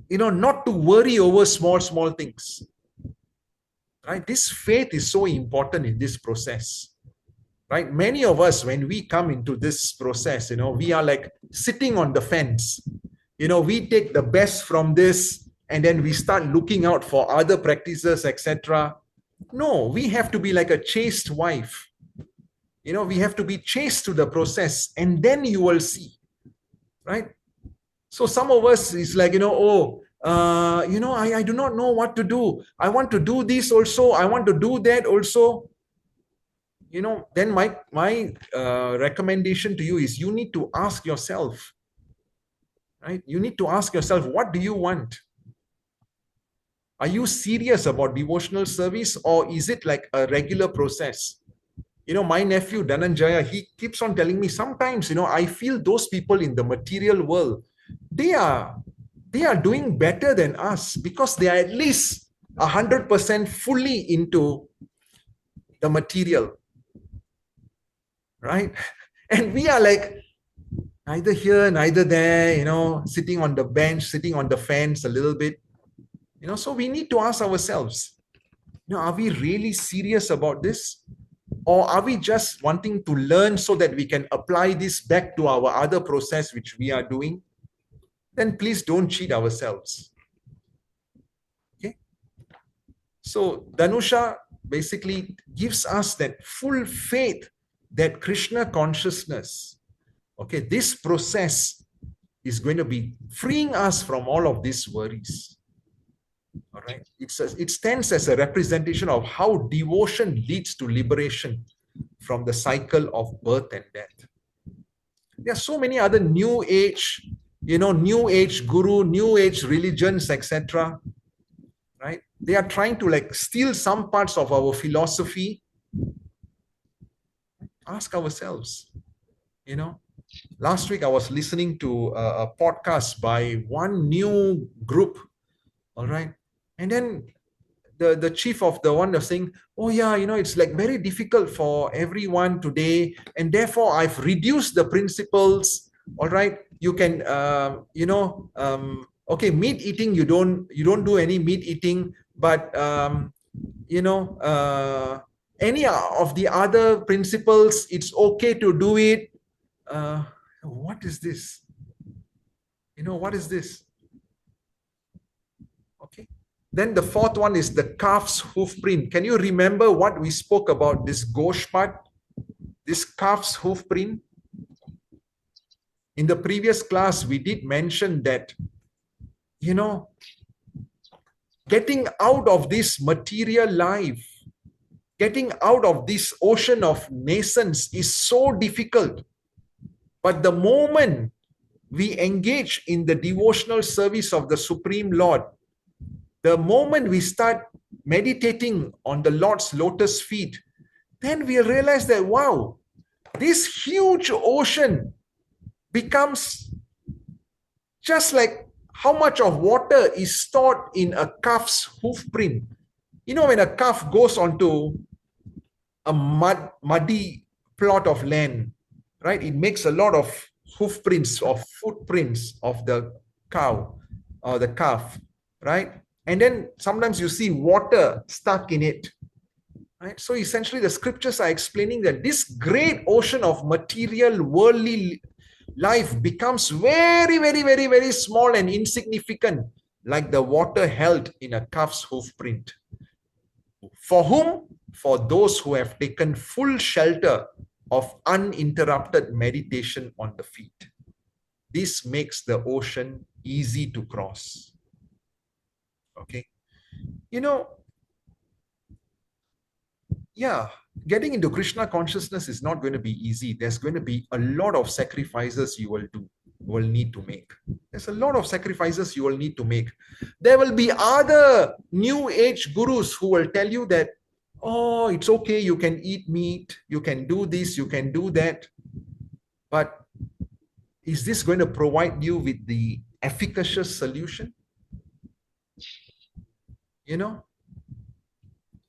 not to worry over small things. Right? This faith is so important in this process. Right? Many of us, when we come into this process, we are like sitting on the fence. We take the best from this and then we start looking out for other practices, etc. No, we have to be like a chaste wife. We have to be chaste to the process, and then you will see. Right? So some of us is like, I do not know what to do. I want to do this also. I want to do that also. Then my recommendation to you is you need to ask yourself, right? You need to ask yourself, what do you want? Are you serious about devotional service, or is it like a regular process? My nephew Dhananjaya, he keeps on telling me sometimes, I feel those people in the material world, they are doing better than us because they are at least 100% fully into the material. Right? And we are like neither here, neither there, sitting on the bench, sitting on the fence a little bit. So we need to ask ourselves, are we really serious about this? Or are we just wanting to learn so that we can apply this back to our other process which we are doing? Then please don't cheat ourselves. Okay? So Dhanusha basically gives us that full faith that Krishna consciousness, okay, this process is going to be freeing us from all of these worries. All right. It stands as a representation of how devotion leads to liberation from the cycle of birth and death. There are so many other new age, new age guru, new age religions, etc. Right? They are trying to like steal some parts of our philosophy. Ask ourselves, last week I was listening to a podcast by one new group. All right. And then the chief of the one was saying, oh yeah, it's like very difficult for everyone today. And therefore I've reduced the principles. All right. You can, okay, meat eating, you don't do any meat eating, but, any of the other principles, it's okay to do it. What is this? What is this? Okay. Then the fourth one is the calf's hoof print. Can you remember what we spoke about this Goshpat, this calf's hoof print? In the previous class, we did mention that, getting out of this material life, getting out of this ocean of nascence is so difficult. But the moment we engage in the devotional service of the Supreme Lord, the moment we start meditating on the Lord's lotus feet, then we realize that, wow, this huge ocean becomes just like how much of water is stored in a calf's hoof print. When a calf goes onto a muddy plot of land, right? It makes a lot of hoof prints or footprints of the cow or the calf, right? And then sometimes you see water stuck in it, right? So essentially the scriptures are explaining that this great ocean of material worldly life becomes very, very, very, very small and insignificant, like the water held in a calf's hoof print. For whom? For those who have taken full shelter of uninterrupted meditation on the feet. This makes the ocean easy to cross. Okay. Getting into Krishna consciousness is not going to be easy. There's going to be a lot of sacrifices you will need to make. There's a lot of sacrifices you will need to make. There will be other new age gurus who will tell you that, oh, it's okay, you can eat meat, you can do this, you can do that. But is this going to provide you with the efficacious solution?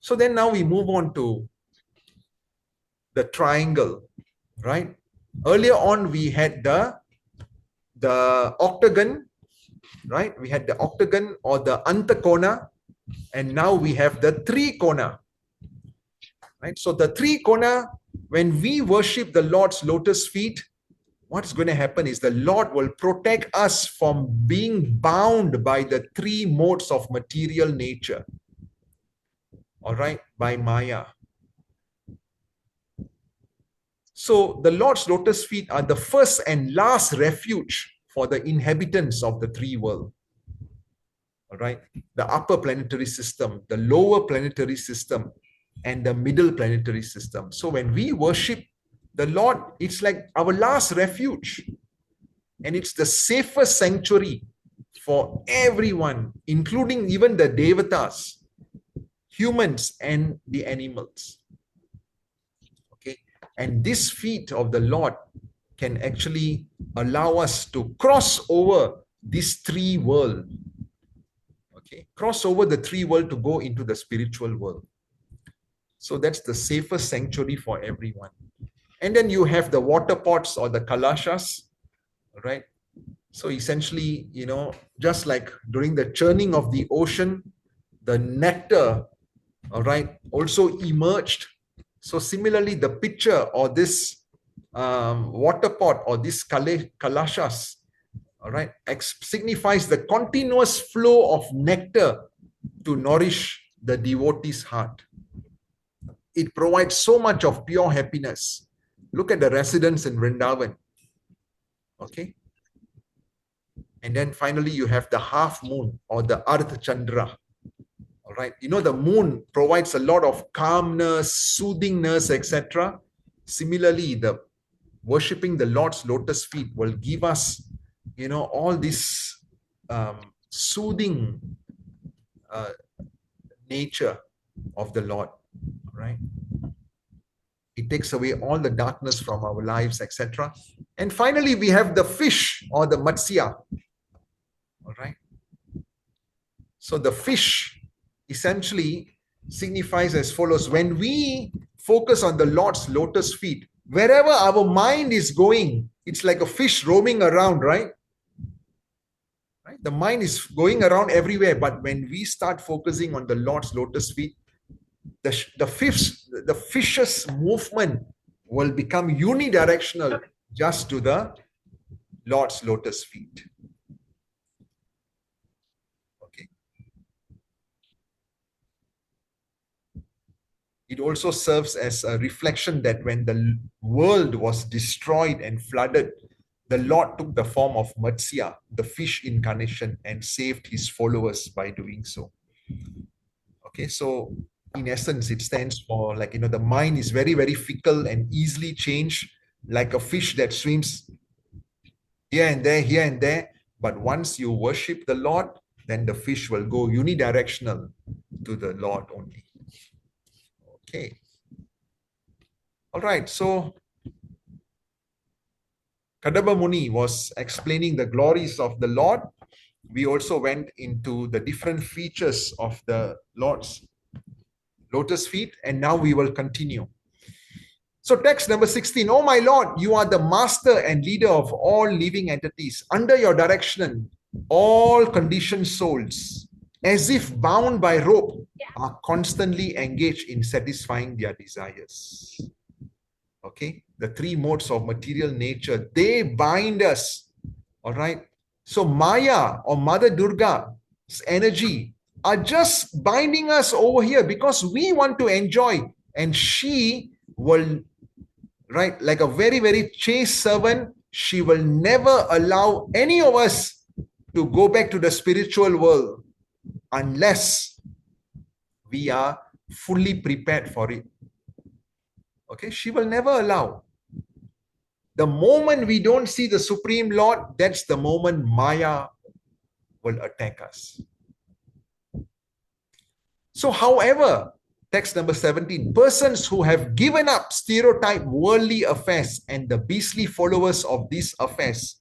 So then now we move on to the triangle, right? Earlier on, we had the octagon, right? We had the octagon or the antakona, and now we have the trikona, right? So the trikona, when we worship the Lord's lotus feet, what's going to happen is the Lord will protect us from being bound by the three modes of material nature, all right, by Maya. So the Lord's lotus feet are the first and last refuge for the inhabitants of the three world. All right, the upper planetary system, the lower planetary system, and the middle planetary system. So when we worship the Lord, it's like our last refuge, and it's the safest sanctuary for everyone, including even the devatas, humans, and the animals. Okay, and this feet of the Lord can actually allow us to cross over this three world. Okay, cross over the three world to go into the spiritual world. So that's the safest sanctuary for everyone. And then you have the water pots or the kalashas, right? So essentially, you know, just like during the churning of the ocean, the nectar, all right, also emerged. So similarly, the pitcher or this water pot or this kalashas, all right, signifies the continuous flow of nectar to nourish the devotee's heart. It provides so much of pure happiness. Look at the residents in Vrindavan. Okay. And then finally, you have the half moon or the Ardh Chandra. All right. You know, the moon provides a lot of calmness, soothingness, etc. Similarly, the worshipping the Lord's lotus feet will give us, you know, all this soothing nature of the Lord, right? It takes away all the darkness from our lives, etc. And finally, we have the fish or the matsya. All right. So the fish essentially signifies as follows. When we focus on the Lord's lotus feet, wherever our mind is going, it's like a fish roaming around, right? Right? The mind is going around everywhere. But when we start focusing on the Lord's lotus feet, the fish's movement will become unidirectional just to the Lord's lotus feet. Okay. It also serves as a reflection that when the world was destroyed and flooded, the Lord took the form of Matsya, the fish incarnation, and saved his followers by doing so. Okay, so in essence, it stands for, like, you know, the mind is very, very fickle and easily changed, like a fish that swims here and there. But once you worship the Lord, then the fish will go unidirectional to the Lord only. Okay. All right. So Kadamba Muni was explaining the glories of the Lord. We also went into the different features of the Lord's lotus feet, and now we will continue. So text number 16, "Oh my Lord, you are the master and leader of all living entities. Under your direction, all conditioned souls, as if bound by rope, are constantly engaged in satisfying their desires." Okay, the three modes of material nature, they bind us. All right. So Maya or Mother Durga's energy are just binding us over here because we want to enjoy, and she will, right, like a very, very chaste servant, she will never allow any of us to go back to the spiritual world unless we are fully prepared for it. Okay, she will never allow. The moment we don't see the Supreme Lord, that's the moment Maya will attack us. So, however, text number 17, persons who have given up stereotype worldly affairs and the beastly followers of these affairs,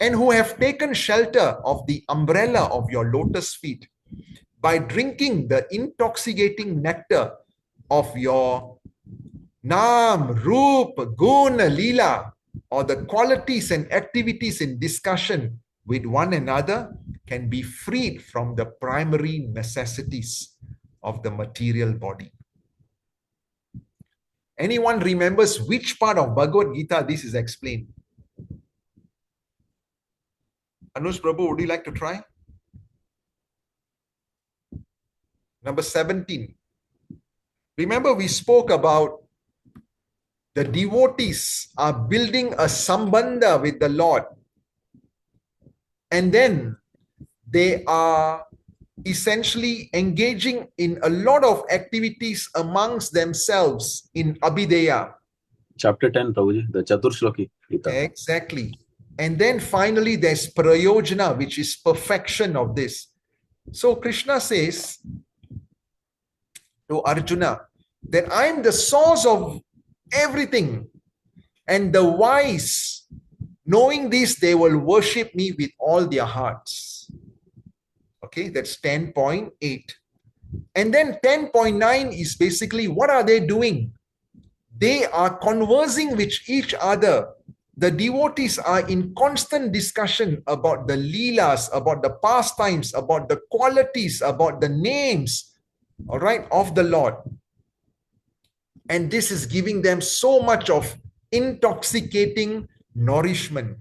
and who have taken shelter of the umbrella of your lotus feet by drinking the intoxicating nectar of your Nam, Roop, Gun, Leela, or the qualities and activities in discussion with one another can be freed from the primary necessities of the material body. Anyone remembers which part of Bhagavad Gita this is explained? Anush Prabhu, would you like to try? Number 17. Remember, we spoke about the devotees are building a sambandha with the Lord. And then they are essentially engaging in a lot of activities amongst themselves in Abhideya. Chapter 10, Prabhuji, the Chaturshloki Gita. Exactly. And then finally there's prayojana, which is perfection of this. So Krishna says to Arjuna that I'm the source of everything. And the wise, knowing this, they will worship me with all their hearts. Okay, that's 10.8. And then 10.9 is basically what are they doing? They are conversing with each other. The devotees are in constant discussion about the leelas, about the pastimes, about the qualities, about the names, all right, of the Lord. And this is giving them so much of intoxicating nourishment.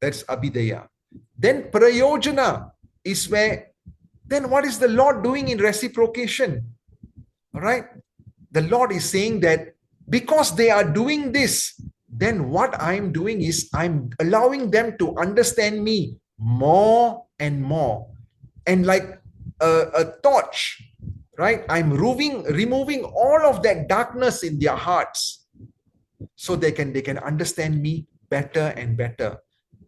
That's Abhideya. Then Prayojana is where, then what is the Lord doing in reciprocation? All right. The Lord is saying that because they are doing this, then what I'm doing is I'm allowing them to understand me more and more. And like a torch, right? I'm removing all of that darkness in their hearts so they can understand me better and better.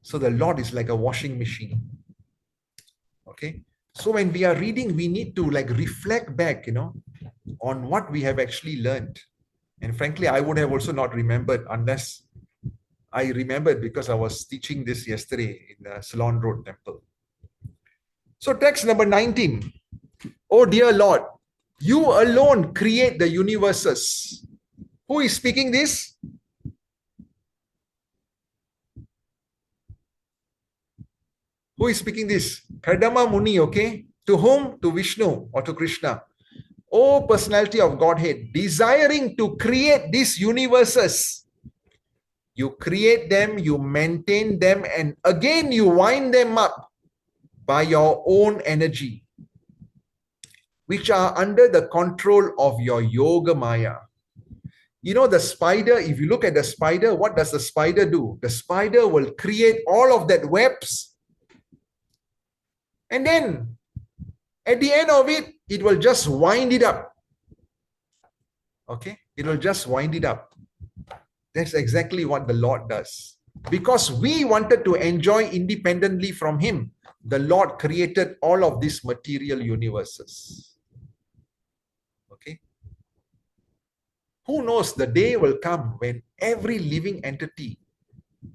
So the Lord is like a washing machine. Okay. So when we are reading, we need to like reflect back, on what we have actually learned. And frankly, I would have also not remembered unless I remembered because I was teaching this yesterday in the Ceylon Road Temple. So text number 19. Oh dear Lord, you alone create the universes. Who is speaking this? Who is speaking this? Kardama Muni, okay? To whom? To Vishnu or to Krishna. O personality of Godhead, desiring to create these universes. You create them, you maintain them, and again you wind them up by your own energy, which are under the control of your Yoga Maya. The spider, if you look at the spider, what does the spider do? The spider will create all of that webs. And then at the end of it, it will just wind it up. Okay? It will just wind it up. That's exactly what the Lord does. Because we wanted to enjoy independently from Him, the Lord created all of these material universes. Okay? Who knows, the day will come when every living entity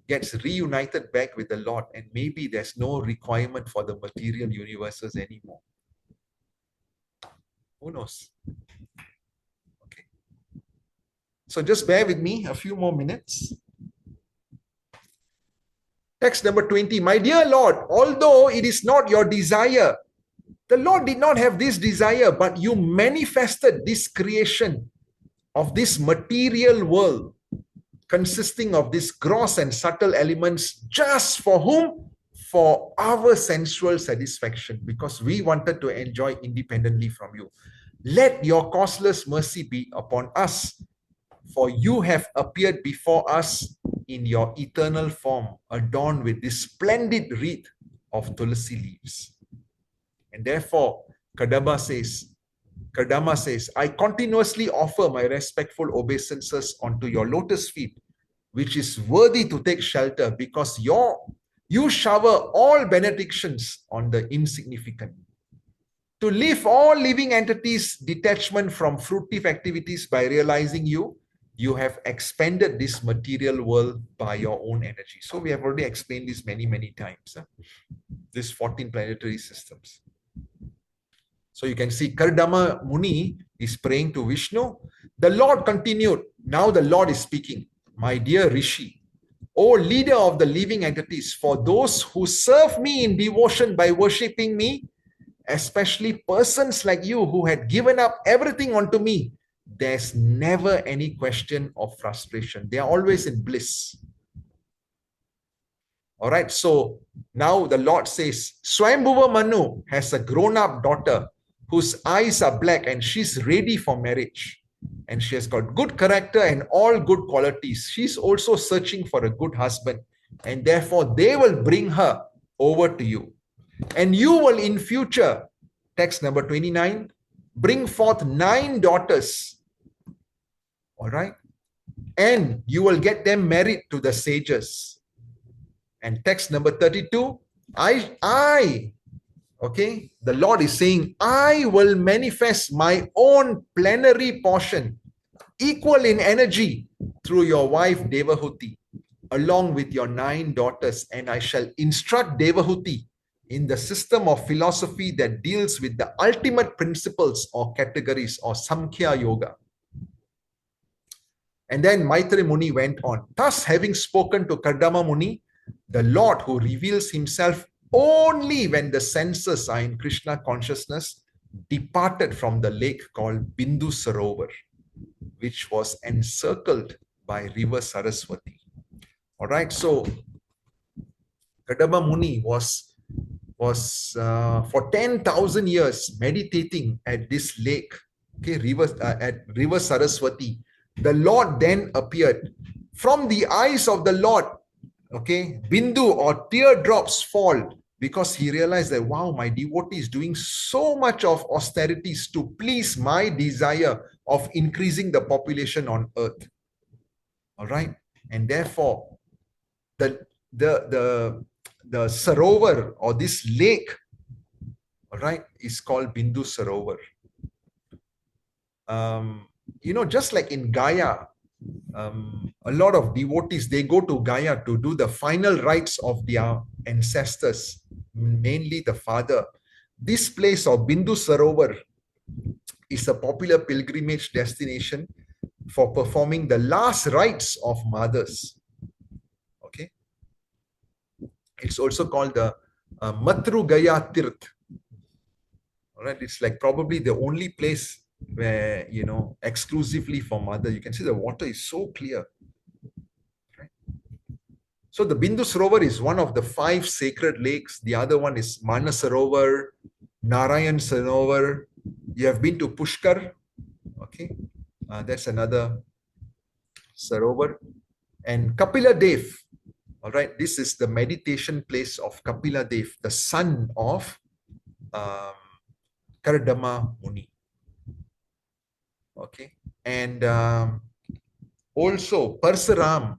gets reunited back with the Lord, and maybe there's no requirement for the material universes anymore. Who knows? Okay. So just bear with me a few more minutes. Text number 20. My dear Lord, although it is not your desire, the Lord did not have this desire, but you manifested this creation of this material world consisting of these gross and subtle elements just for whom? For our sensual satisfaction, because we wanted to enjoy independently from you. Let your causeless mercy be upon us, for you have appeared before us in your eternal form, adorned with this splendid wreath of tulsi leaves. And therefore, Kardama says, I continuously offer my respectful obeisances unto your lotus feet, which is worthy to take shelter, because you shower all benedictions on the insignificant. To lift all living entities' detachment from fruitive activities by realizing you have expanded this material world by your own energy. So we have already explained this many, many times. These 14 planetary systems. So you can see Kardama Muni is praying to Vishnu. The Lord continued. Now the Lord is speaking. My dear Rishi, O leader of the living entities, for those who serve me in devotion by worshipping me, especially persons like you who had given up everything unto me, there's never any question of frustration. They are always in bliss. All right, so now the Lord says, Swayambhuva Manu has a grown-up daughter whose eyes are black and she's ready for marriage. And she has got good character and all good qualities. She's also searching for a good husband. And therefore, they will bring her over to you. And you will in future, text number 29, bring forth 9 daughters. All right. And you will get them married to the sages. And text number 32, okay, the Lord is saying, I will manifest my own plenary portion, equal in energy, through your wife Devahuti, along with your 9 daughters, and I shall instruct Devahuti in the system of philosophy that deals with the ultimate principles or categories or Samkhya Yoga. And then Maitri Muni went on. Thus, having spoken to Kardama Muni, the Lord who reveals himself only when the senses are in Krishna consciousness, departed from the lake called Bindu Sarovar, which was encircled by river Saraswati. All right, so Kardama Muni was for 10,000 years meditating at this lake, okay, at river Saraswati. The Lord then appeared. From the eyes of the Lord, okay, bindu or teardrops fall, because he realized that, wow, my devotee is doing so much of austerities to please my desire of increasing the population on earth. All right, and therefore the Sarovar, or this lake, all right, is called Bindu Sarovar. Just like in Gaya, a lot of devotees, they go to Gaya to do the final rites of their ancestors, mainly the father. This place of Bindu Sarovar is a popular pilgrimage destination for performing the last rites of mothers. Okay, it's also called the Matru Gaya Tirth. All right, it's like probably the only place where, exclusively for mother. You can see the water is so clear. Right? So the Bindu Sarovar is one of the 5 sacred lakes. The other one is Manasarovar, Narayan Sarovar. You have been to Pushkar. Okay, that's another Sarovar. And Kapila Dev. All right, this is the meditation place of Kapila Dev, the son of Kardama Muni. Okay, and also Parsuram,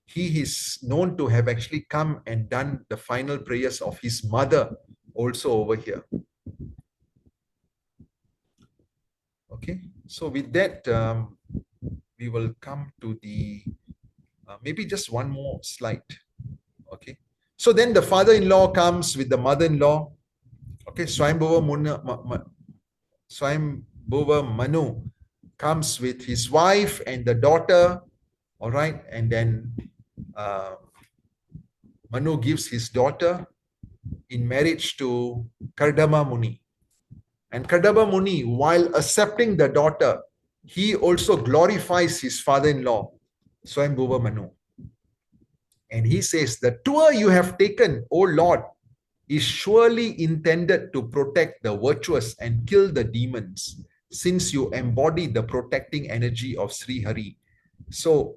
he is known to have actually come and done the final prayers of his mother also over here. Okay, so with that, we will come to the, maybe just one more slide. Okay, so then the father-in-law comes with the mother-in-law. Okay, Swayambhuva Manu comes with his wife and the daughter. All right, and then Manu gives his daughter in marriage to Kardama Muni. And Kardama Muni, while accepting the daughter, he also glorifies his father-in-law, Swayambhuva Manu. And he says, the tour you have taken, O Lord, is surely intended to protect the virtuous and kill the demons, since you embody the protecting energy of Sri Hari. So,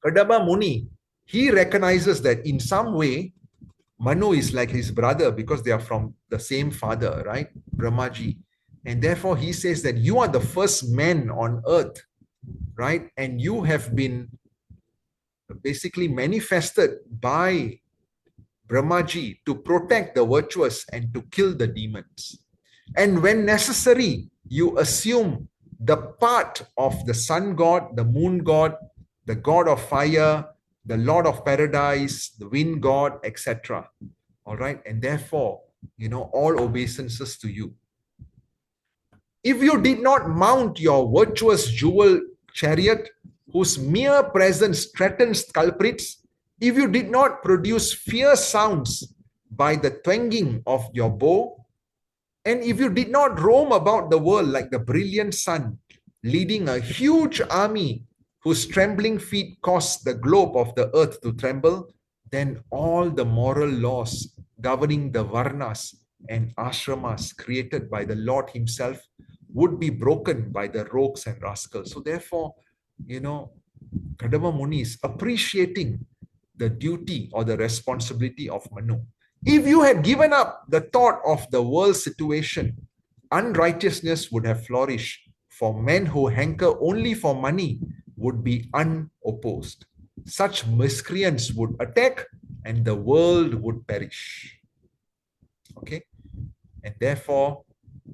Kardama Muni, he recognizes that in some way, Manu is like his brother because they are from the same father, right? Brahmaji. And therefore, he says that you are the first man on earth, right? And you have been basically manifested by Brahmaji to protect the virtuous and to kill the demons. And when necessary, you assume the part of the sun god, the moon god, the god of fire, the lord of paradise, the wind god, etc. All right. And therefore, all obeisances to you. If you did not mount your virtuous jewel chariot, whose mere presence threatens culprits, if you did not produce fierce sounds by the twanging of your bow, and if you did not roam about the world like the brilliant sun, leading a huge army whose trembling feet caused the globe of the earth to tremble, then all the moral laws governing the varnas and ashramas created by the Lord himself would be broken by the rogues and rascals. So therefore, Kadama Muni is appreciating the duty or the responsibility of Manu. If you had given up the thought of the world situation, unrighteousness would have flourished, for men who hanker only for money would be unopposed. Such miscreants would attack and the world would perish. Okay? And therefore,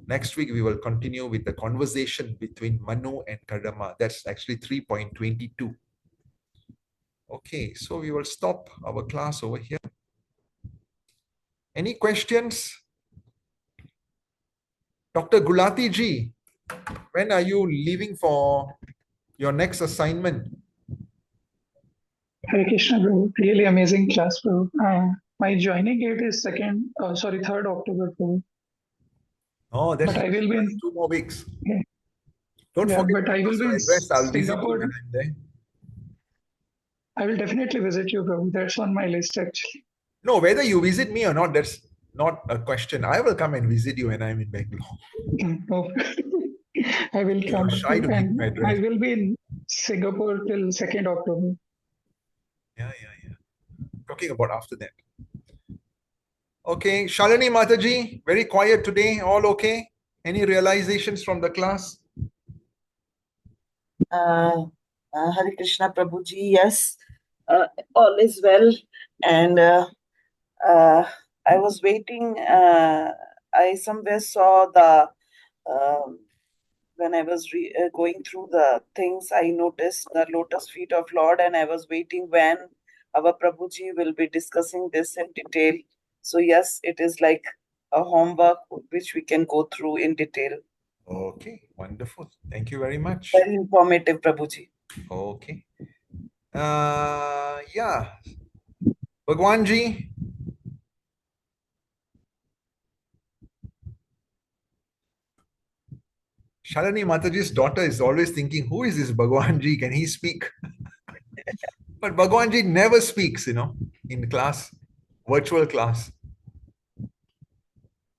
next week we will continue with the conversation between Manu and Kadama. That's actually 3.22. Okay, so we will stop our class over here. Any questions? Dr. Gulati ji, when are you leaving for your next assignment? Hare Krishna, bro. Really amazing class, bro. My joining date is 3rd October, bro. Oh, that's But I will be in 2 more weeks. Yeah. Don't Yeah, forget but I will be in address. I'll visit you Singapore. when I'm there. I will definitely visit you, bro. That's on my list, actually. No, whether you visit me or not, that's not a question. I will come and visit you when I'm in Bangalore. No. I will come. Shy to give And my I address. will be in Singapore till 2nd October. Yeah. Talking about after that. Okay, Shalini Mataji, very quiet today. All okay? Any realizations from the class? Hare Krishna Prabhuji, yes, all is well. And I was waiting, I somewhere saw the, when I was going through the things, I noticed the Lotus Feet of Lord, and I was waiting when our Prabhuji will be discussing this in detail. So yes, it is like a homework which we can go through in detail. Okay, wonderful. Thank you very much. Very informative, Prabhuji. Okay. Yeah. Bhagwanji. Shalini Mataji's daughter is always thinking, who is this Bhagwanji? Can he speak? But Bhagwanji never speaks, in class, virtual class.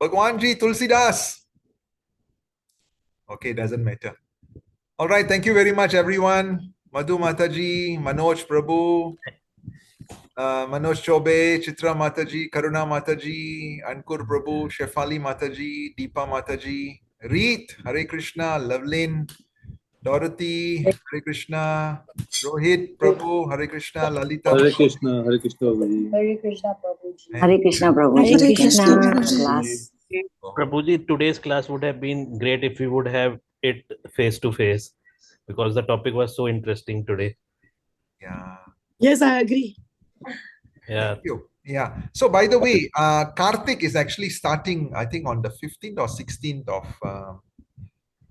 Bhagwanji Tulsidas. Okay, doesn't matter. All right, thank you very much, everyone. Madhu Mataji, Manoj Prabhu, Manoj Chobe, Chitra Mataji, Karuna Mataji, Ankur Prabhu, Shefali Mataji, Deepa Mataji, Reet, Hare Krishna, Lovelin, Dorothy, Hare Krishna, Rohit Prabhu, Hare Krishna, Lalita. Hare Krishna, Hare Krishna, Prabhuji. Hare Krishna, Prabhuji. Hare Krishna, Prabhuji. Hare Thank you for the Krishna. class. Prabhuji, today's class would have been great if we would have it face to face, because the topic was so interesting today. Yeah. Yes, I agree. Yeah. Thank you. Yeah. So, by the way, Karthik is actually starting, I think, on the 15th or 16th of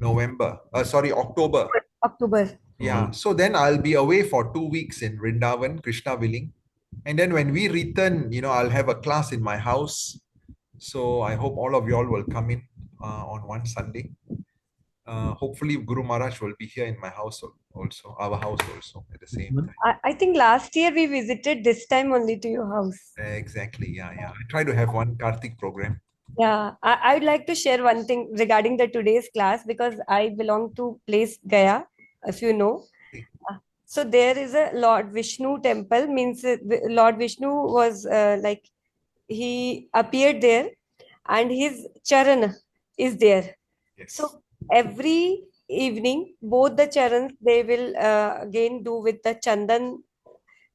October. October. Yeah. So then I'll be away for 2 weeks in Vrindavan, Krishna willing. And then when we return, I'll have a class in my house. So I hope all of you all will come in on one Sunday. Hopefully Guru Maharaj will be here in my house also, our house also at the same time. I think last year we visited this time only to your house. Exactly. Yeah. I try to have one Karthik program. Yeah, I'd like to share one thing regarding the today's class, because I belong to place Gaya, if you know. So there is a Lord Vishnu temple, means Lord Vishnu was he appeared there and his charan is there. Yes. So every evening, both the charans, they will again do with the chandan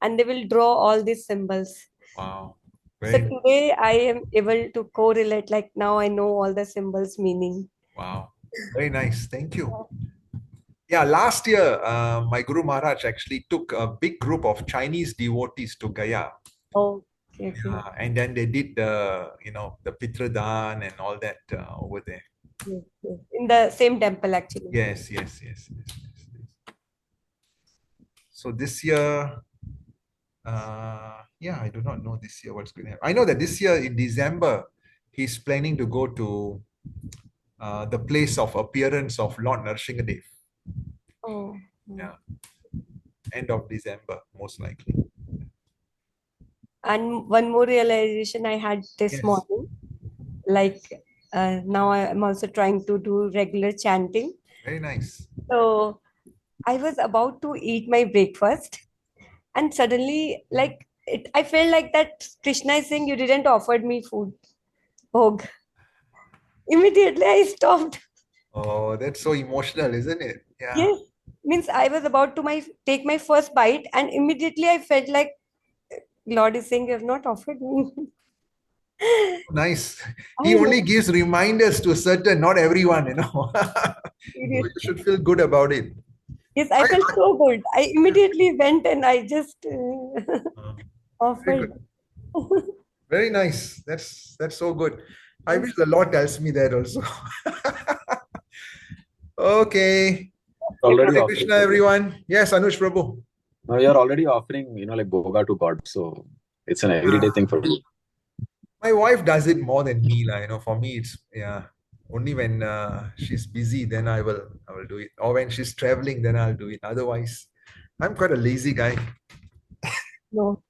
and they will draw all these symbols. Wow. So today I am able to correlate, like now I know all the symbols meaning. Wow. Very nice. Thank you. Yeah, last year, my Guru Maharaj actually took a big group of Chinese devotees to Gaya. Oh, okay. Yeah, and then they did the Pitradan and all that over there. Yes. In the same temple, actually. Yes. So this year, yeah, I do not know this year what's going to happen. I know that this year in December, he's planning to go to the place of appearance of Lord Nrsingadev. Oh. Yeah. End of December, most likely. And one more realization I had this Yes. morning, like now I'm also trying to do regular chanting. Very nice. So I was about to eat my breakfast, and suddenly, like I felt like that Krishna is saying, "You didn't offer me food." Oh, immediately I stopped. Oh, that's so emotional, isn't it? Yeah. Yes, means I was about to take my first bite, and immediately I felt like Lord is saying, "You have not offered me." Nice. I He only know. gives reminders to certain, not everyone, you know. So you should feel good about it. Yes, I felt so good. I immediately went and I just Very offered. good. Very nice. That's so good. I wish the Lord tells me that also. Okay. Already Hare offering. Krishna, everyone. Yes, Anush Prabhu. No, you're already offering, like boga to God. So it's an everyday thing for you. My wife does it more than me, you know. For me, it's only when she's busy, then I will do it. Or when she's traveling, then I'll do it. Otherwise, I'm quite a lazy guy. No.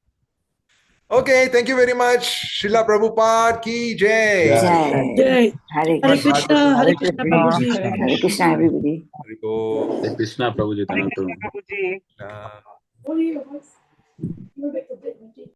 Okay, thank you very much. Srila Prabhupada ki jai. Jai. Hare Hare Krishna. Krishna, Hare Krishna, Prabhuji. Hare Krishna, everybody. Hare Krishna. Hare Krishna, Prabhuji. Tanatu. Uh,